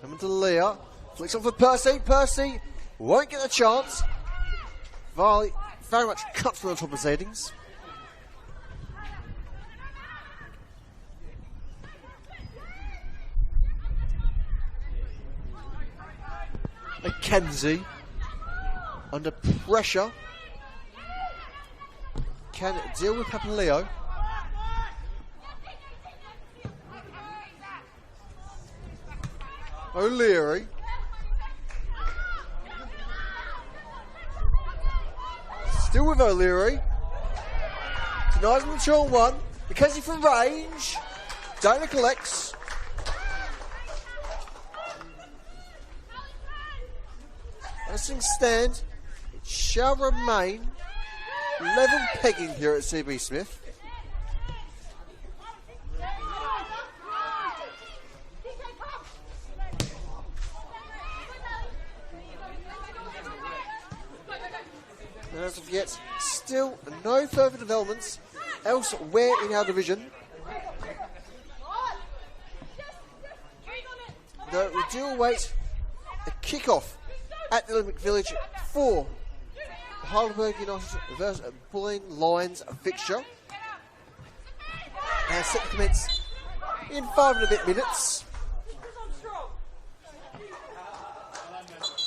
Coming to Leah. Flicks on for Percy. Percy won't get a chance. Varley very much cut through on top of Zadings. McKenzie under pressure can deal with Papaleo. O'Leary. Still with O'Leary. Denies him the 2-on-1. McKenzie from range. Dana collects. As things stand, it shall remain level pegging here at CB Smith. And as of yet, still no further developments elsewhere in our division. Though we do await a kick-off at the Olympic Village for the Heidelberg United versus Bulleen Lions fixture. And set to commence in 5 and a bit minutes.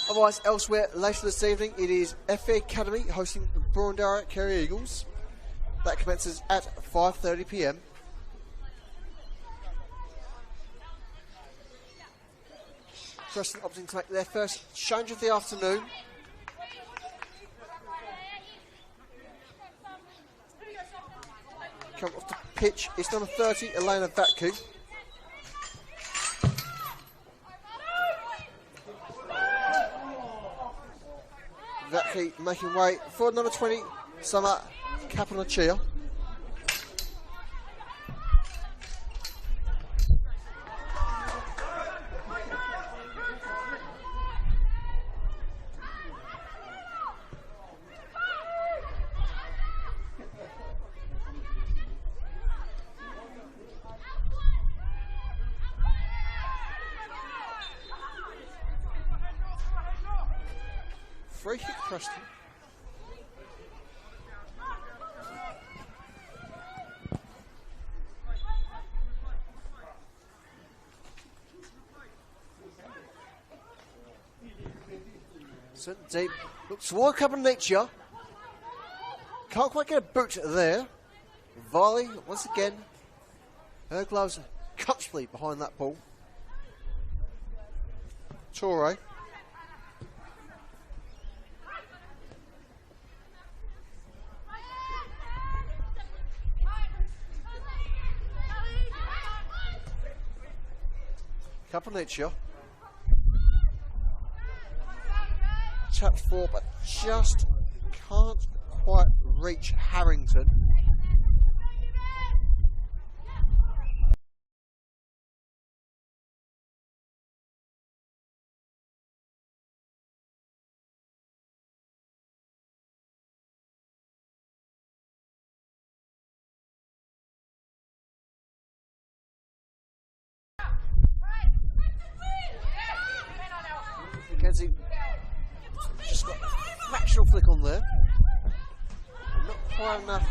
Otherwise, elsewhere later this evening, it is FA Academy hosting Boroondara Kerry Eagles. That commences at 5:30 p.m. Preston opting to make their first change of the afternoon. Come off the pitch, it's number 30, Elena Vatku. Vatku making way for number 20, Summer Kapanachia. Free kick, Preston. Sent deep. Looks toward Cabernicia. Can't quite get a boot there. Volley once again. Her gloves comfortably behind that ball. Torre. Cabernicia. Taps forward, but just can't quite reach Harrington. Mackenzie just got a fractional flick on there. And not quite enough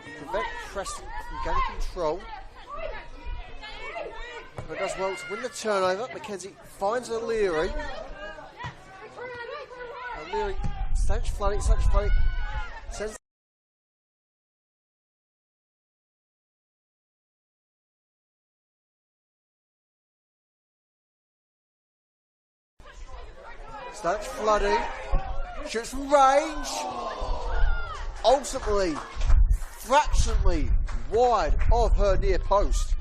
to prevent Preston from gaining control. But does well to win the turnover. Mackenzie finds O'Leary. O'Leary, stage flooding, sends Stage flooding, shoots from range, ultimately, fractionally wide of her near post.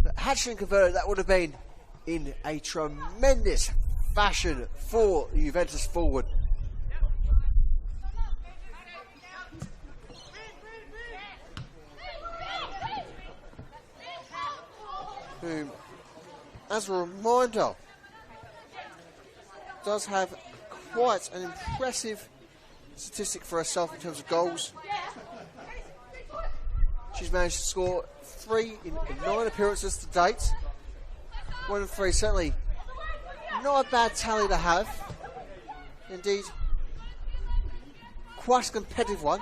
But had she converted, that would have been in a tremendous fashion for the Juventus forward. Whom, as a reminder, does have quite an impressive statistic for herself in terms of goals. She's managed to score 3 in 9 appearances to date. 1 and 3, certainly not a bad tally to have. Indeed, quite a competitive one.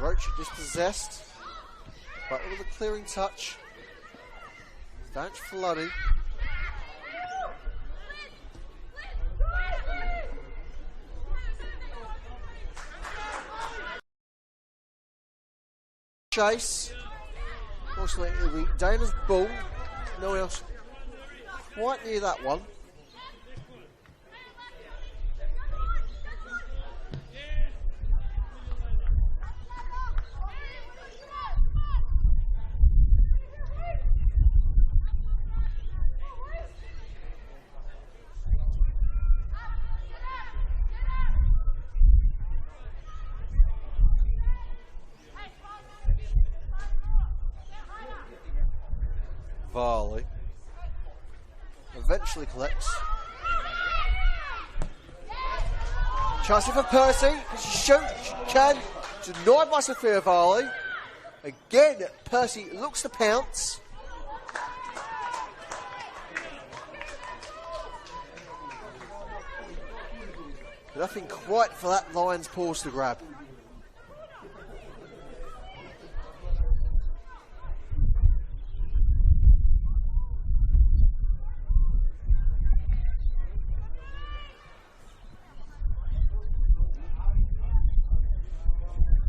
Roach dispossessed, but with a clearing touch. Stanch Floody. Chase. Unfortunately, it'll be Dana's ball. No one else quite near that one. Varley. Eventually collects. Chance for Percy, because she can. Denied by Sophia Varley. Again, Percy looks to pounce. Nothing quite for that Lion's paws to grab.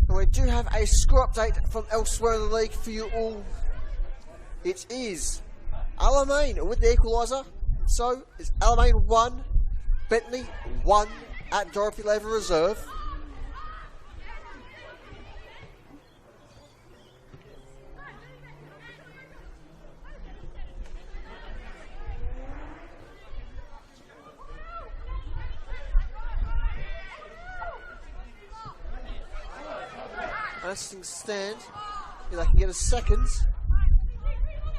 And we do have a score update from elsewhere in the league for you all. It is Alamein with the equaliser. So it's Alamein 1, Bentley 1 at Dorothy Laver Reserve. As things stand, if they can get a second,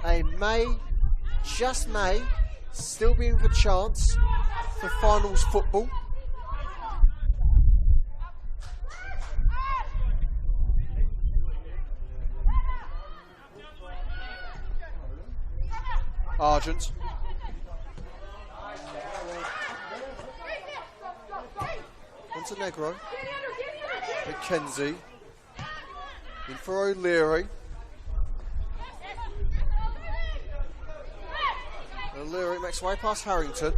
they may, just may, still be in for a chance for finals football. Argent. Montenegro. McKenzie. In for O'Leary. O'Leary makes way past Harrington.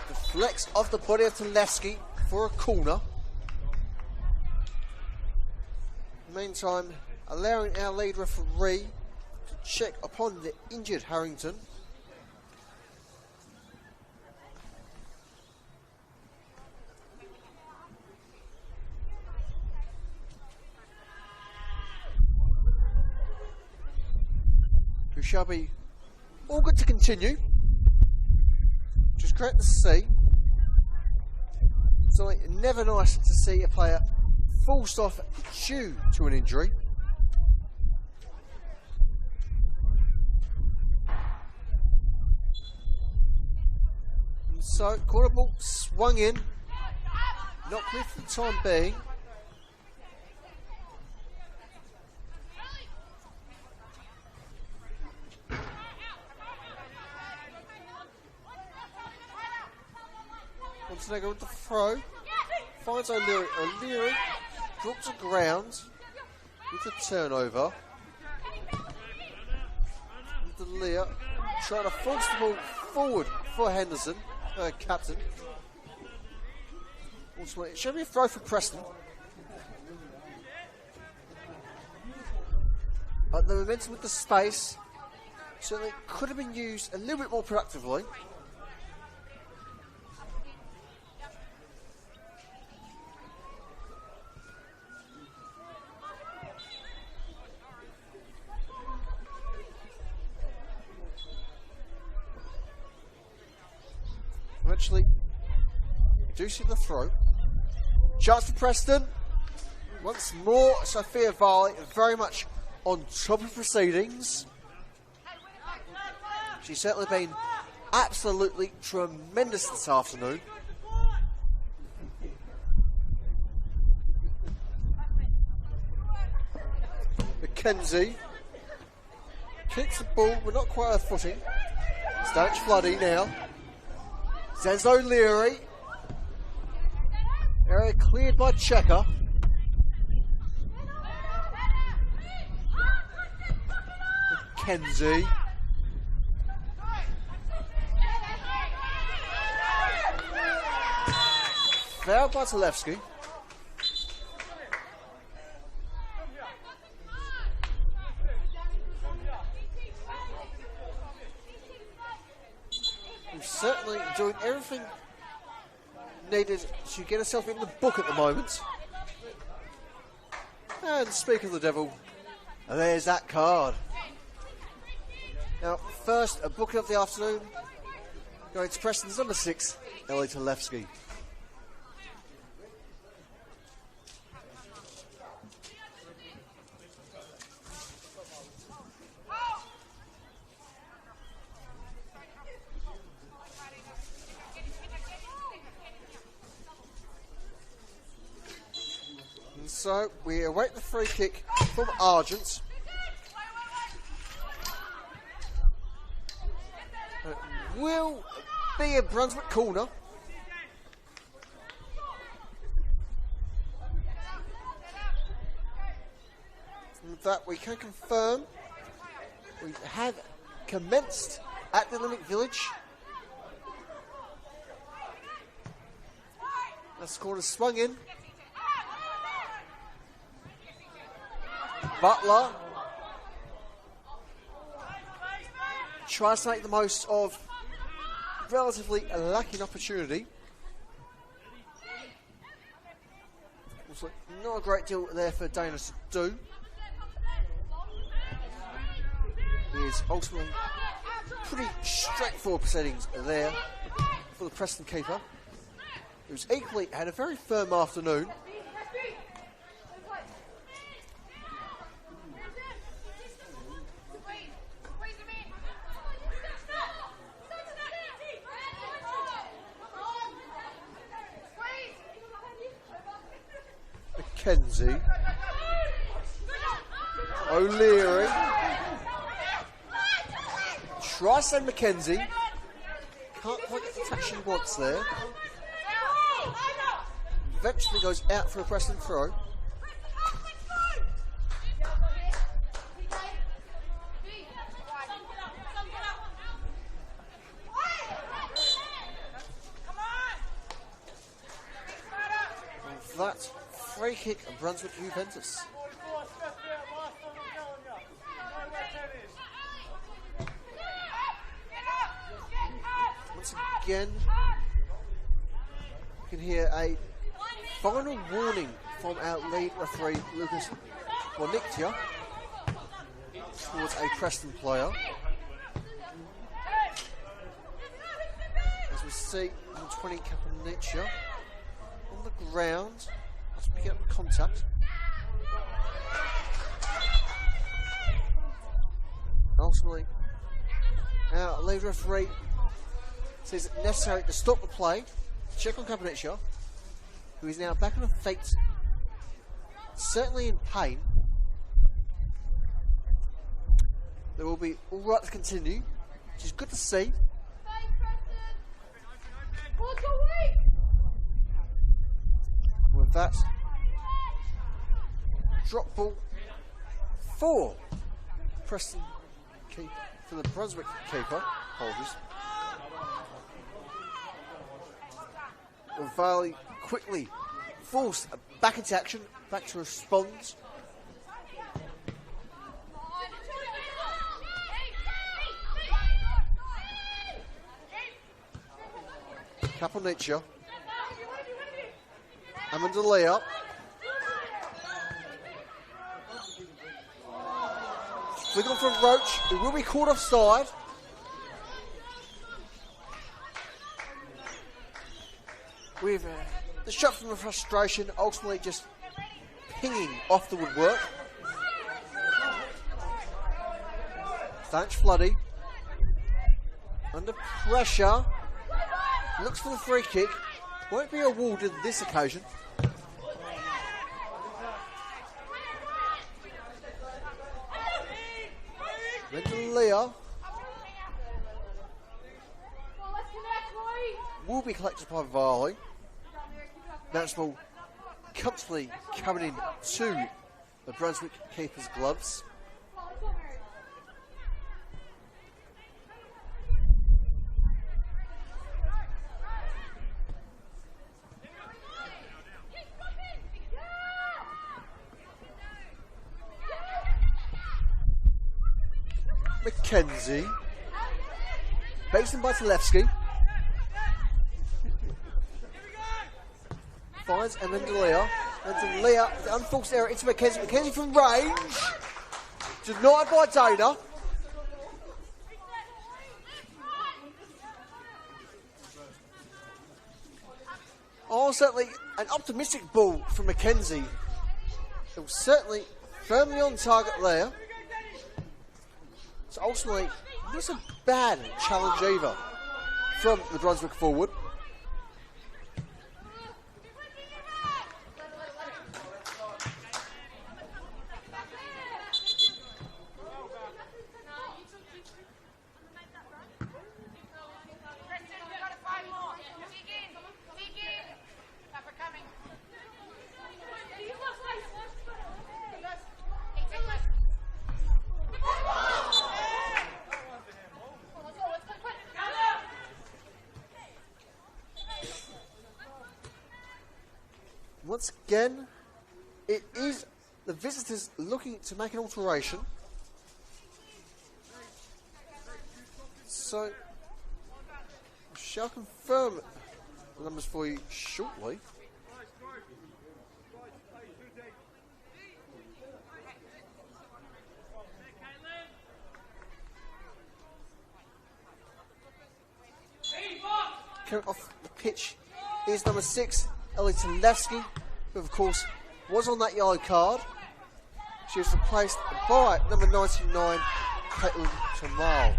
Deflects off the body of Tulevsky for a corner. In the meantime, allowing our lead referee to check upon the injured Harrington. Who shall be all good to continue, which is great to see. It's never nice to see a player forced off due to an injury. And so, corner ball swung in, not clear for the time being. Montenegro with the throw, finds O'Leary. O'Leary drops the ground with the turnover. With the Lear trying to force the ball forward for Henderson, captain. Ultimately, it should be a throw for Preston. But the momentum with the space certainly could have been used a little bit more productively. Eventually, do see the throw. Chance for Preston. Once more, Sophia Varley very much on top of proceedings. She's certainly been absolutely tremendous this afternoon. McKenzie kicks the ball, but not quite a footing. Stanch Floody now. Sends O'Leary. Area cleared by Checker. McKenzie. Foul by Tulevsky. Certainly doing everything needed to get herself in the book at the moment. And speaking of the devil, there's that card. Now, first, a booking of the afternoon going to Preston's number 6, Ellie Tulevsky. So we await the free kick from Argent. It will be a Brunswick corner. And that we can confirm we have commenced at the Limerick Village. That's corner swung in. Butler tries to make the most of relatively lacking opportunity. Also, not a great deal there for Dana to do. He is ultimately pretty straightforward proceedings there for the Preston keeper, who's equally had a very firm afternoon. McKenzie, O'Leary, tries to send McKenzie, can't quite get the touch he wants there. Eventually goes out for a Preston throw. And that free kick of Brunswick Juventus. Once again, you can hear a final warning from our lead referee, Lucas Bonictia, towards a Preston player. As we see number 20, Caponiccia, on the ground, let's pick up contact. Ultimately, our lead referee says it necessary to stop the play, check on Caponiccia, who is now back on her feet, certainly in pain. They will be all right to continue, which is good to see. With that, drop ball for Preston keeper, for the Brunswick keeper holders. Valley quickly forced back into action, back to respond. Caponiccia. Amendolia. Flick from Roach, who will be caught offside. With the shot from the frustration, ultimately just pinging off the woodwork. Stanch Floody, under pressure, looks for the free kick, won't be awarded this occasion. Mendelia will be collected by Varley. Match ball comfortably coming in to the Brunswick keeper's gloves. McKenzie, Basin by Talevsky, finds Amendolia. Amendolia, the unforced error into McKenzie. McKenzie from range, denied by Dana. Oh, certainly an optimistic ball from McKenzie. It was certainly firmly on target there. So ultimately, it was a bad challenge either from the Brunswick forward. Once again, it is the visitors looking to make an alteration. So, I shall confirm the numbers for you shortly. Coming off the pitch is number 6, Ellie Tilevsky, who of course was on that yellow card. She was replaced by number 99, Caitlin Tamal.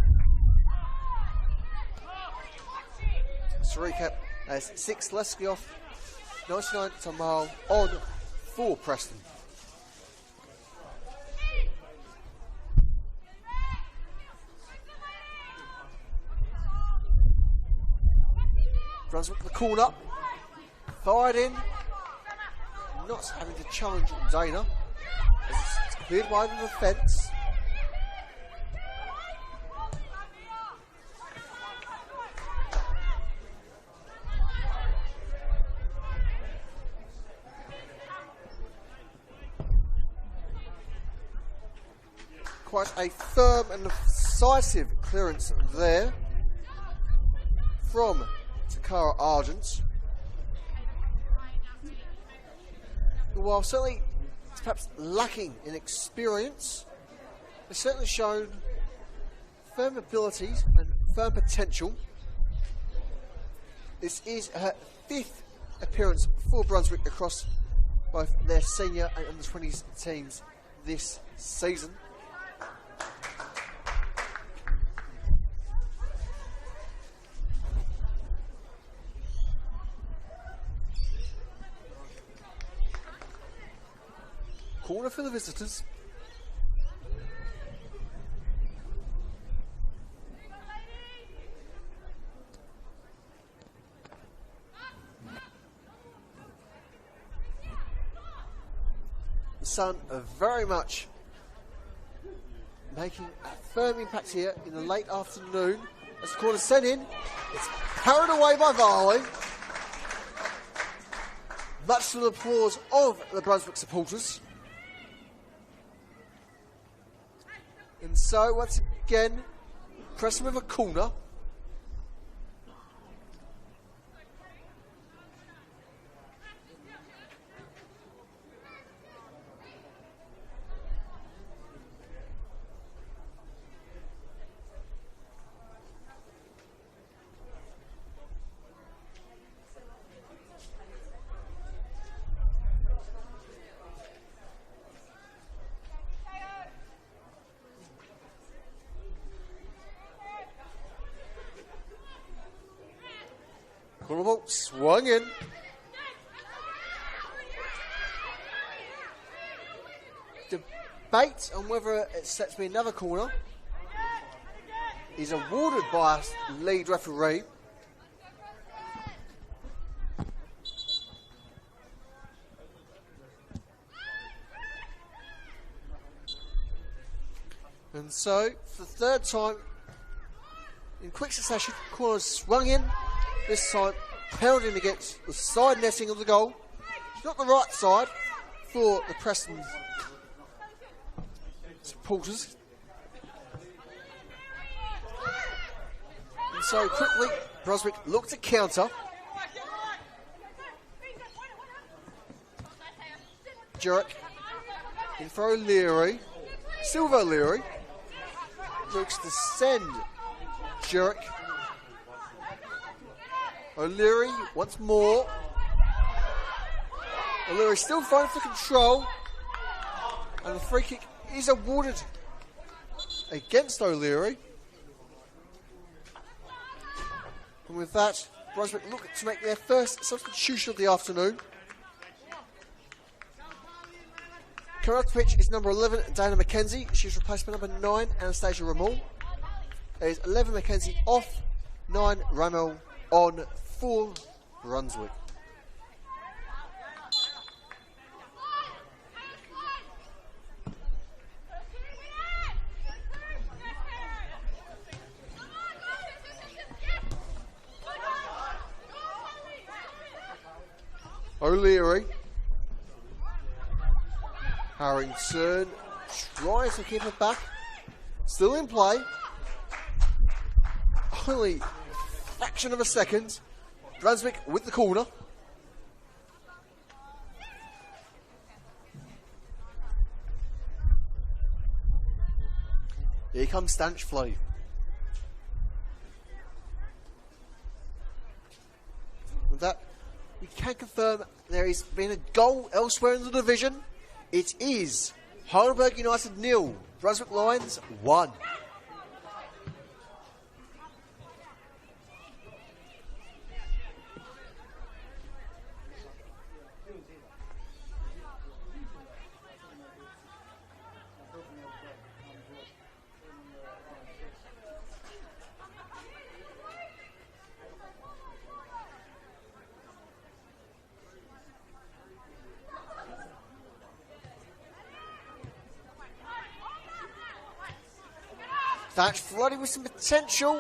To recap, as 6 Lesky off, 99 Tamal on for Preston. Brunswick the corner, fired in, not having to challenge Dana, as it's cleared wide of the fence. Quite a firm and decisive clearance there from Takara Argent. While certainly it's perhaps lacking in experience, they've certainly shown firm abilities and firm potential. This is her 5th appearance for Brunswick across both their senior and under-20s teams this season. Corner for the visitors. The sun very much making a firm impact here in the late afternoon. As the corner sent in, it's carried away by Varley. Much to the applause of the Brunswick supporters. And so, once again, Preston with a corner. Corner ball swung in. Debate on whether it's set to be another corner is awarded by a lead referee. And so, for the 3rd time in quick succession, corner swung in. This time, pounding against the side netting of the goal. It's not the right side for the Preston supporters. And so quickly, Brunswick look to counter. Jurek in for O'Leary. Silver O'Leary looks to send Jurek. O'Leary once more. O'Leary still fighting for control. And the free kick is awarded against O'Leary. And with that, Brunswick look to make their first substitution of the afternoon. Coming off the pitch is number 11, Dana McKenzie. She's replaced by number 9, Anastasia Ramel. There's 11 McKenzie off, 9 Ramel on for Brunswick. O'Leary Harrington tries to keep it back. Still in play. Only a fraction of a second. Brunswick with the corner. Here comes Stanchflow. With that, we can confirm there has been a goal elsewhere in the division. It is Heidelberg United 0, Brunswick Lions 1. That's flooded with some potential.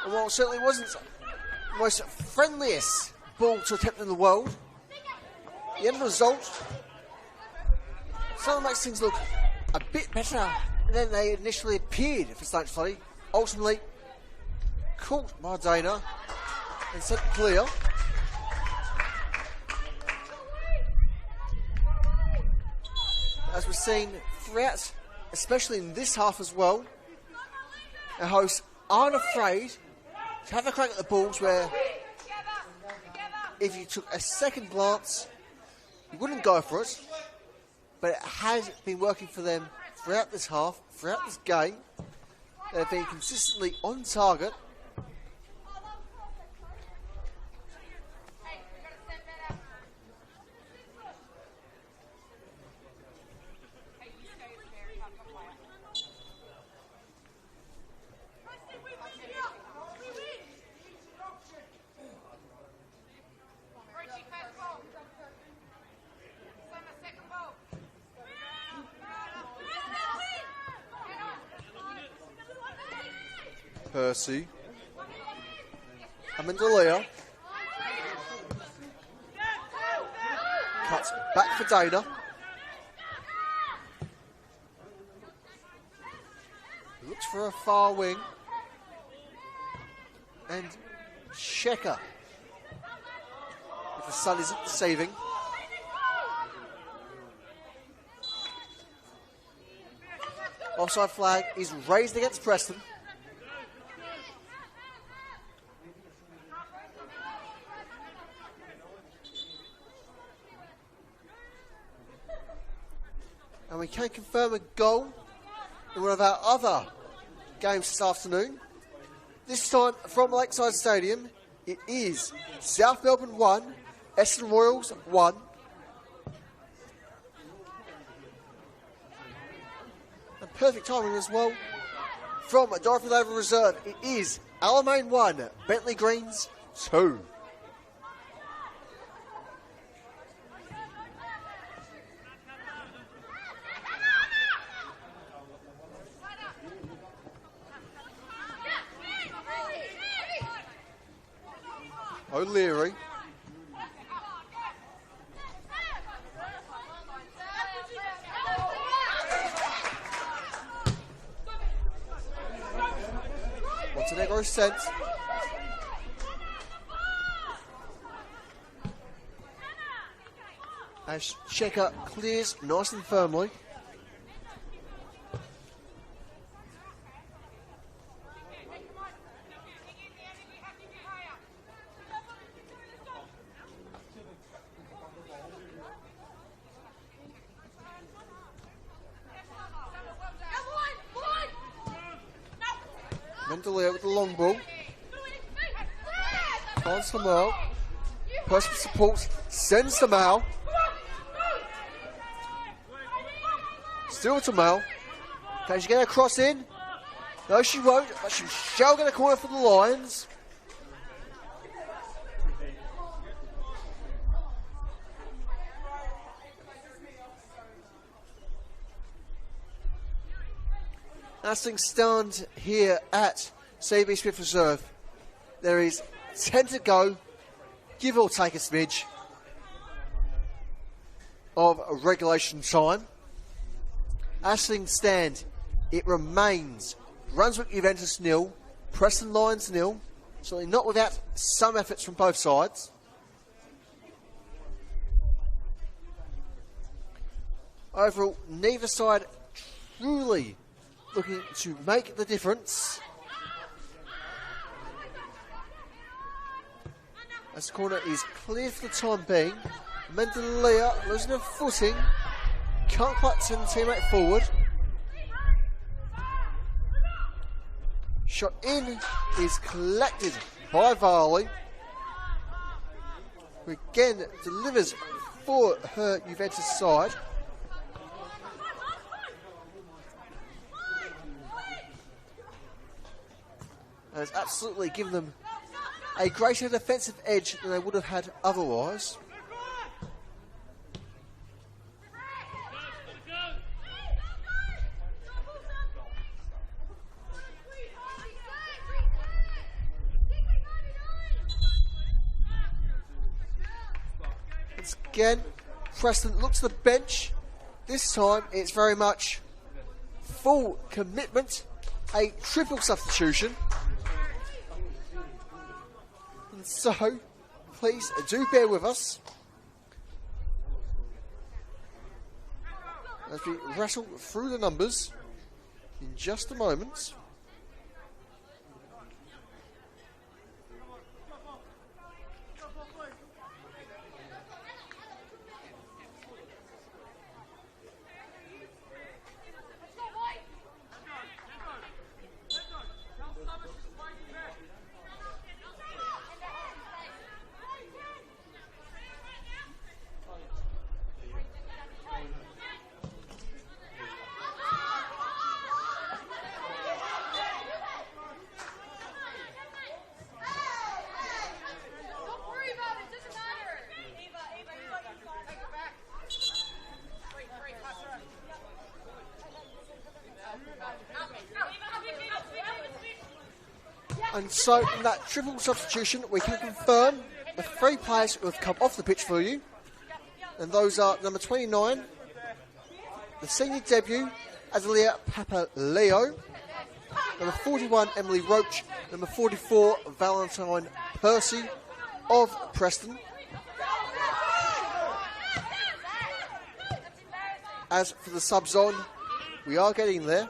And while it certainly wasn't the most friendliest ball to attempt in the world, the end result certainly makes things look a bit better than they initially appeared for Stanchflow. Ultimately, caught by Dana and sent clear. As we've seen throughout, especially in this half as well, our hosts aren't afraid to have a crack at the balls where if you took a second glance, you wouldn't go for it. But it has been working for them throughout this half, throughout this game. They've been consistently on target. Percy. Amendolia. Cuts back for Dana. Looks for a far wing. And Checker. If the sun isn't deceiving. Offside flag is raised against Preston. And we can confirm a goal in one of our other games this afternoon. This time from Lakeside Stadium, it is South Melbourne 1, Essendon Royals 1. And perfect timing as well. From Dorothy Laver Reserve, it is Alamein 1, Bentley Greens 2. O'Leary. Montenegro sent. As Checker clears nice and firmly. Mendelia with the long ball. Finds Samal. Person supports, sends to Mal. Still to Mal. Can she get a cross in? No, she won't, but she shall get a corner for the Lions. As things stand here at CB Smith Reserve, there is 10 to go, give or take a smidge. of regulation time. As things stand, it remains Brunswick Juventus 0, Preston Lions 0. Certainly not without some efforts from both sides. Overall, neither side truly looking to make the difference. As the corner is clear for the time being. Mendelia losing her footing. Can't quite send the teammate forward. Shot in is collected by Varley, who again delivers for her Juventus side. And has absolutely given them a greater defensive edge than they would have had otherwise. Once again, Preston looks to the bench. This time it's very much full commitment, a triple substitution. And so, please do bear with us as we wrestle through the numbers in just a moment. And so, in that triple substitution, we can confirm the 3 players who have come off the pitch for you. And those are number 29, the senior debut, Azalia Papaleo. Number 41, Emily Roach. Number 44, Valentine Percy of Preston. As for the subs on, we are getting there.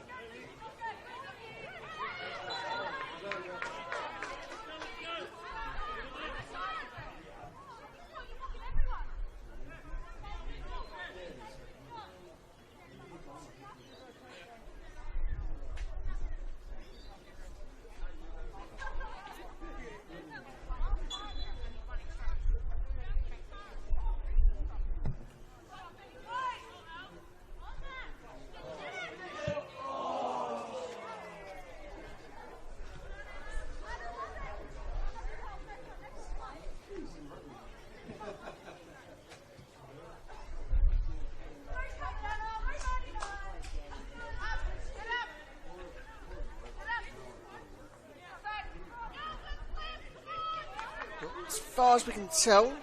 As far as we can tell,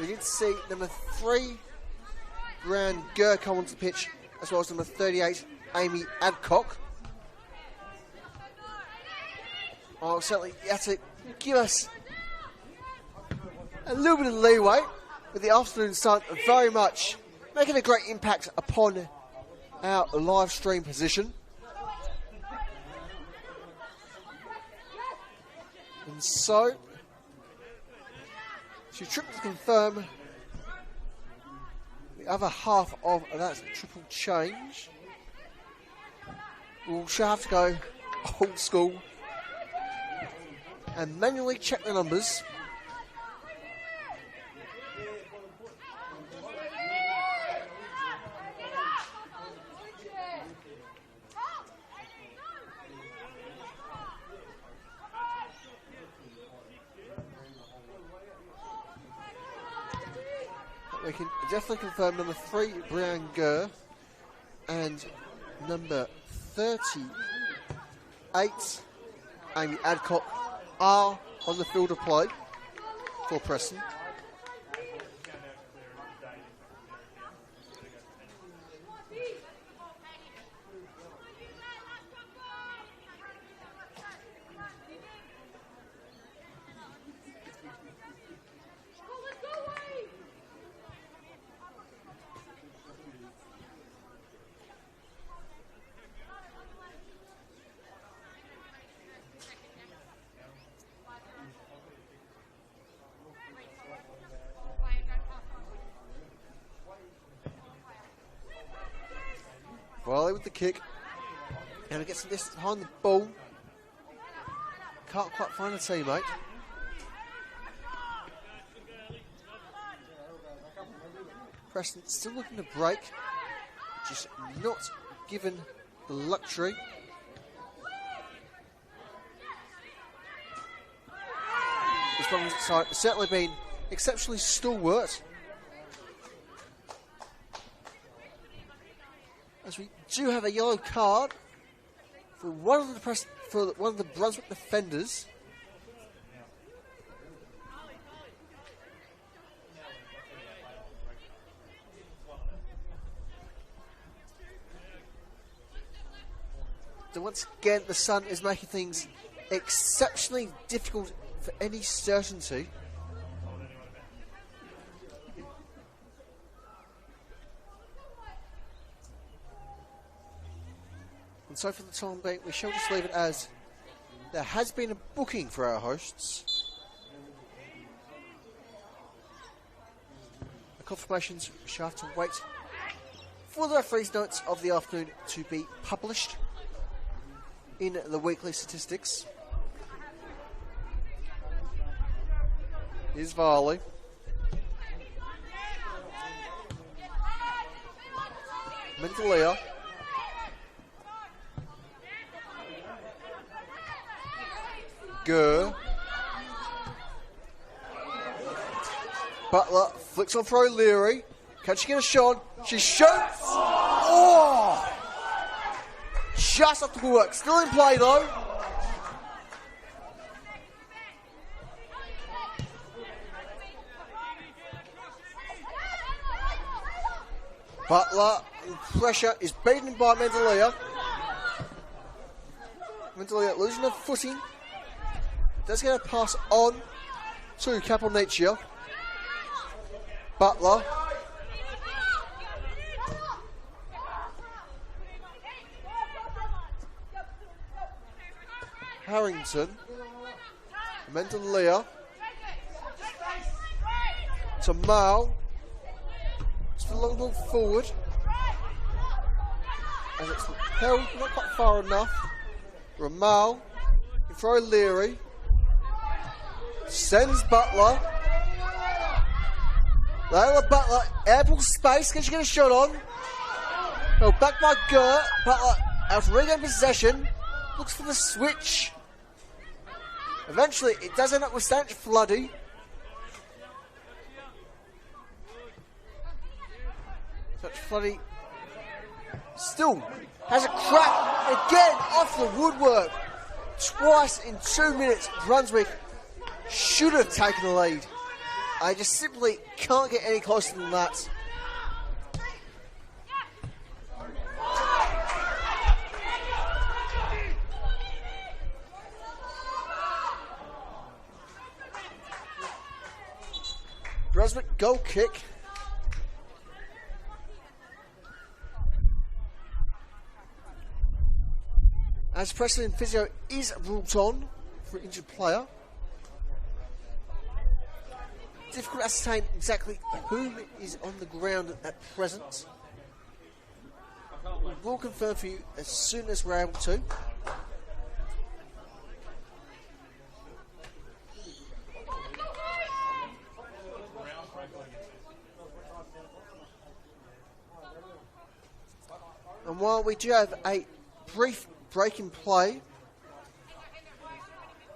we did see number 3, Brian Gurr, come onto the pitch, as well as number 38, Amy Adcock. Oh, certainly you have to give us a little bit of leeway, with the afternoon sun very much making a great impact upon our live stream position. And so, she triple to confirm the other half of that triple change. We'll have to go old school and manually check the numbers. We can definitely confirm number 3, Brian Gurr, and number 38, Amy Adcock, are on the field of play for Preston. Farley with the kick. And he gets some distance behind the ball. Can't quite find a teammate. Preston still looking to break. Just not given the luxury. This Brunswick side has certainly been exceptionally stalwart. As we do have a yellow card for one of the Brunswick defenders. So once again, the sun is making things exceptionally difficult for any certainty. And so for the time being, we shall just leave it as there has been a booking for our hosts. The confirmations shall have to wait for the referee's notes of the afternoon to be published in the weekly statistics. Here's Varley. Mendalia. Gurr. Butler flicks on for O'Leary. Can she get a shot? She shoots! Oh! Just off the work. Still in play though. Butler, pressure is beaten by Mendalia. Mendalia losing her footing. Does get a pass on to Capelniccia. Butler. Harrington. Mendalia. To Mal. It's the long ball forward. As it's held not quite far enough. Ramal. In for O'Leary. Sends Butler. Layla Butler, ample space. Can she get a shot on? Oh, back by Gert. Butler out to regain possession. Looks for the switch. Eventually, it does end up with Stanch Floody. Stanch Floody still has a crack again off the woodwork. Twice in 2 minutes, Brunswick should have taken the lead. I just simply can't get any closer than that. Brunswick goal kick. As Preston physio is brought on for an injured player. Difficult to ascertain exactly who is on the ground at present. We will confirm for you as soon as we're able to. And while we do have a brief break in play,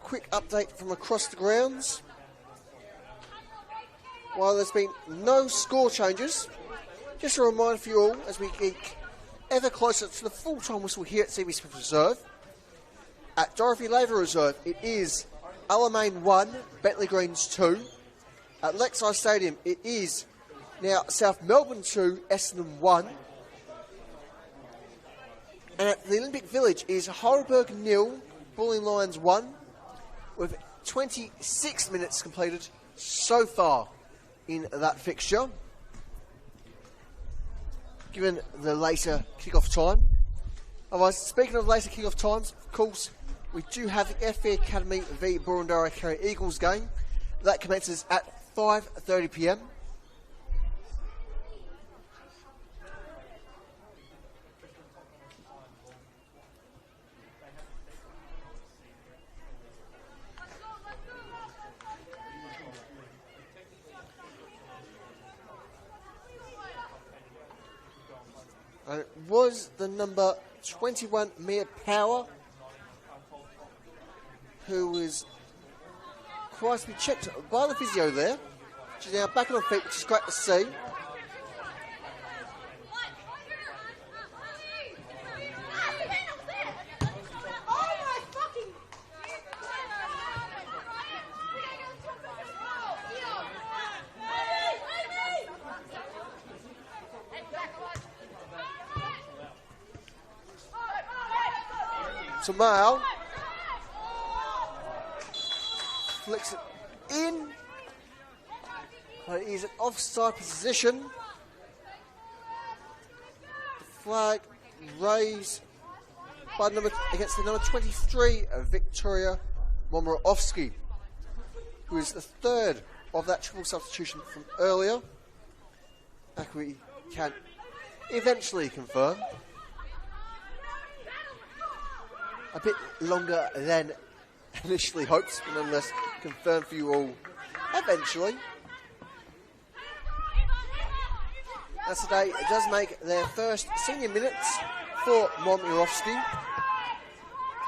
quick update from across the grounds. While there's been no score changes, just a reminder for you all as we get ever closer to the full-time whistle here at CB Smith Reserve. At Dorothy Laver Reserve, it is Alamein 1, Bentley Greens 2. At Lakeside Stadium, it is now South Melbourne 2, Essendon 1. And at the Olympic Village is Heidelberg 0, Bulling Lions 1, with 26 minutes completed so far in that fixture, given the later kick-off time. Otherwise, speaking of later kick-off times, of course, we do have the FA Academy v Boroondara Carey Eagles game. That commences at 5:30 p.m. And it was the number 21, Mia Power, who was required to be checked by the physio there. She's now back on her feet, which is great to see. Tamal flicks it in, but it is an offside position. The flag raised by against the number 23, Victoria Momorowski, who is the third of that triple substitution from earlier. That we can eventually confirm. A bit longer than initially hoped, but nonetheless confirmed for you all eventually. As today it does make their first senior minutes for Momorowski,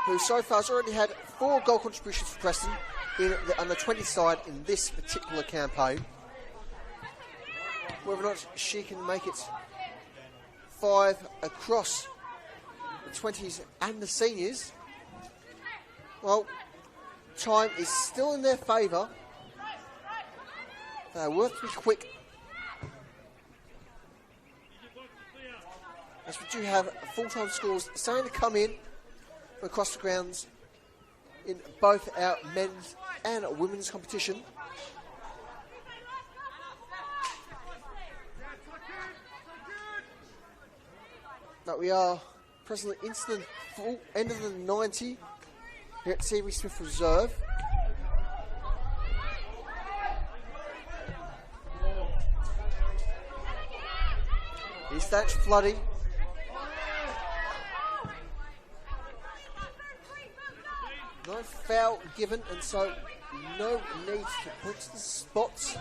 who so far has already had 4 goal contributions for Preston in the under-20 side in this particular campaign. Whether or not she can make it 5 across the 20s and the seniors, well, time is still in their favour. They're worth to be quick, as we do have full-time scores starting to come in from across the grounds in both our men's and women's competition. But we are presently into the full end of the 90 here at CV Smith Reserve. Here's Thatch Floody. No foul given, and so no need to point to the spots.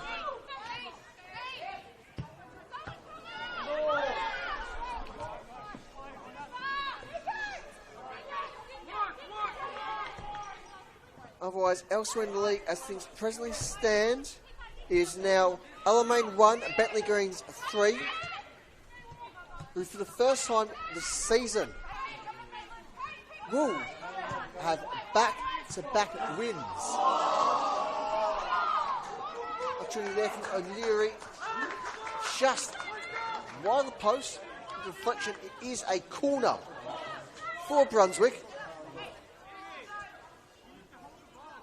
Otherwise, elsewhere in the league, as things presently stand, is now Alamein 1, Bentley Greens 3, who for the first time this season will have back-to-back wins. Opportunity there from O'Leary, just wide of the post. With reflection, it is a corner for Brunswick.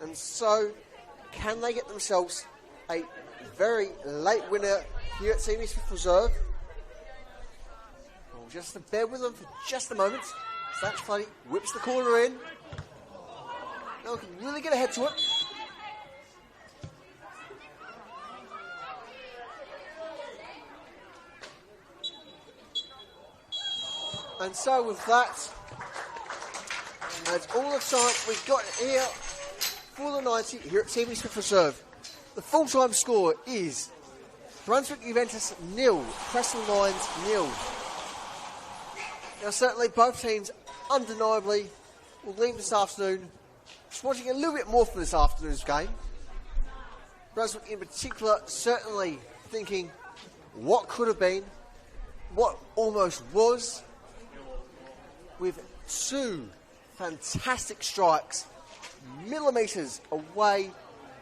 And so, can they get themselves a very late winner here at CV Smith Reserve? Well, just to bear with them for just a moment. Thatch Floody whips the corner in. Now we can really get ahead to it. And so with that, that's all the time we've got here for the 90 here at CV Smith Reserve. The full-time score is Brunswick Juventus 0, Preston Lions 0. Now certainly both teams undeniably will leave this afternoon just wanting a little bit more for this afternoon's game. Brunswick in particular certainly thinking what could have been, what almost was, with 2 fantastic strikes, millimetres away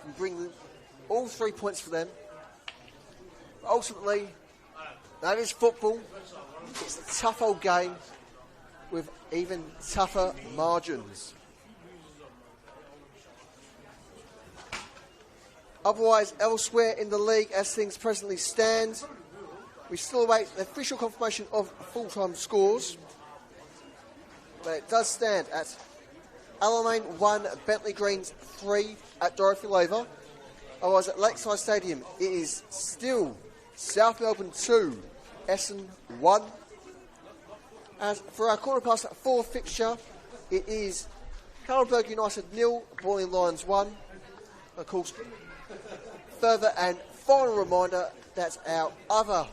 from bringing all 3 points for them. But ultimately, that is football. It's a tough old game with even tougher margins. Otherwise, elsewhere in the league, as things presently stand, we still await the official confirmation of full-time scores. But it does stand at Alamein 1, Bentley Greens 3 at Dorothy Laver. Otherwise, at Lakeside Stadium, it is still South Melbourne 2, Essen 1. As for our 4:15 fixture, it is Heidelberg United 0, Boiling Lions 1. Of course, further and final reminder that our other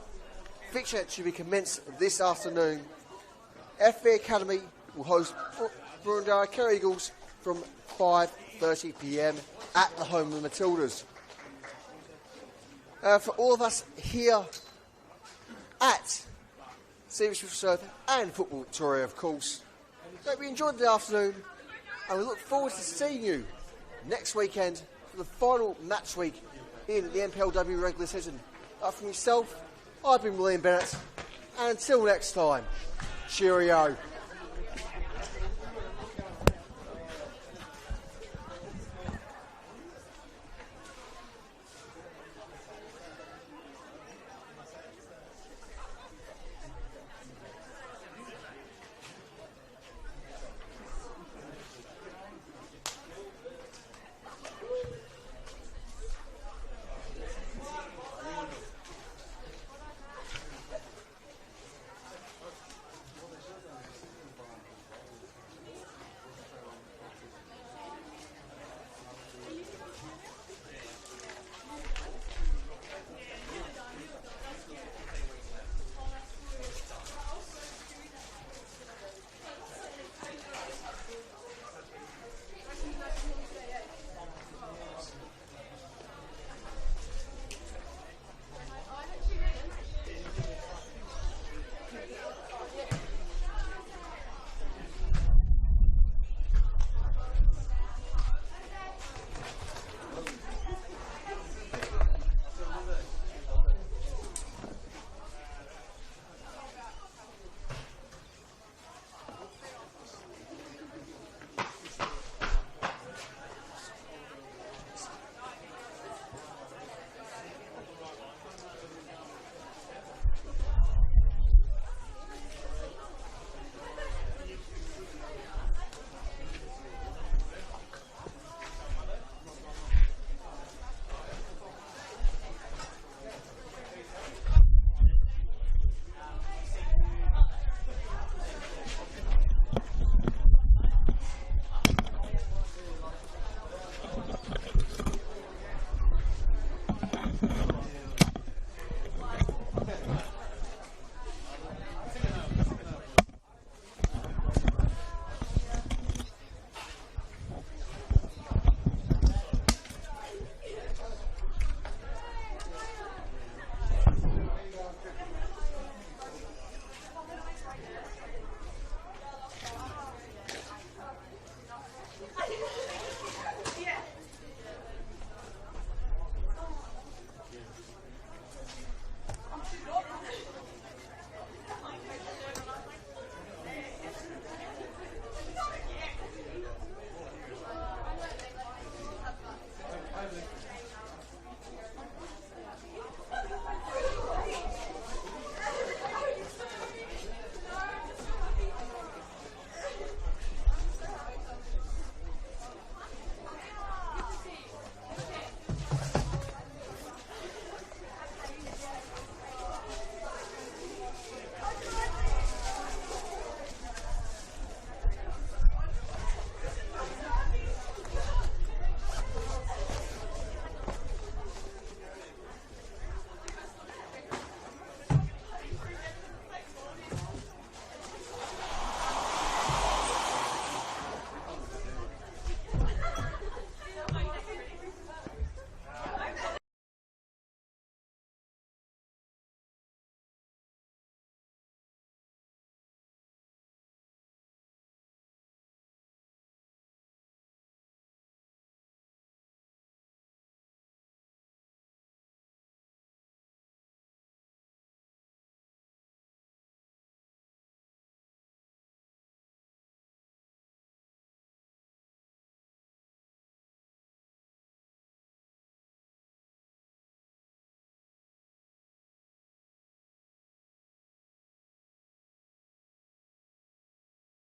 fixture to be commenced this afternoon FV Academy will host Brunei Care Eagles from 5:30 p.m. at the home of the Matildas. For all of us here at Stevenage Reserve and Football Victoria, of course, hope you enjoyed the afternoon, and we look forward to seeing you next weekend for the final match week in the NPLW regular season. From yourself, I've been William Bennett, and until next time, cheerio.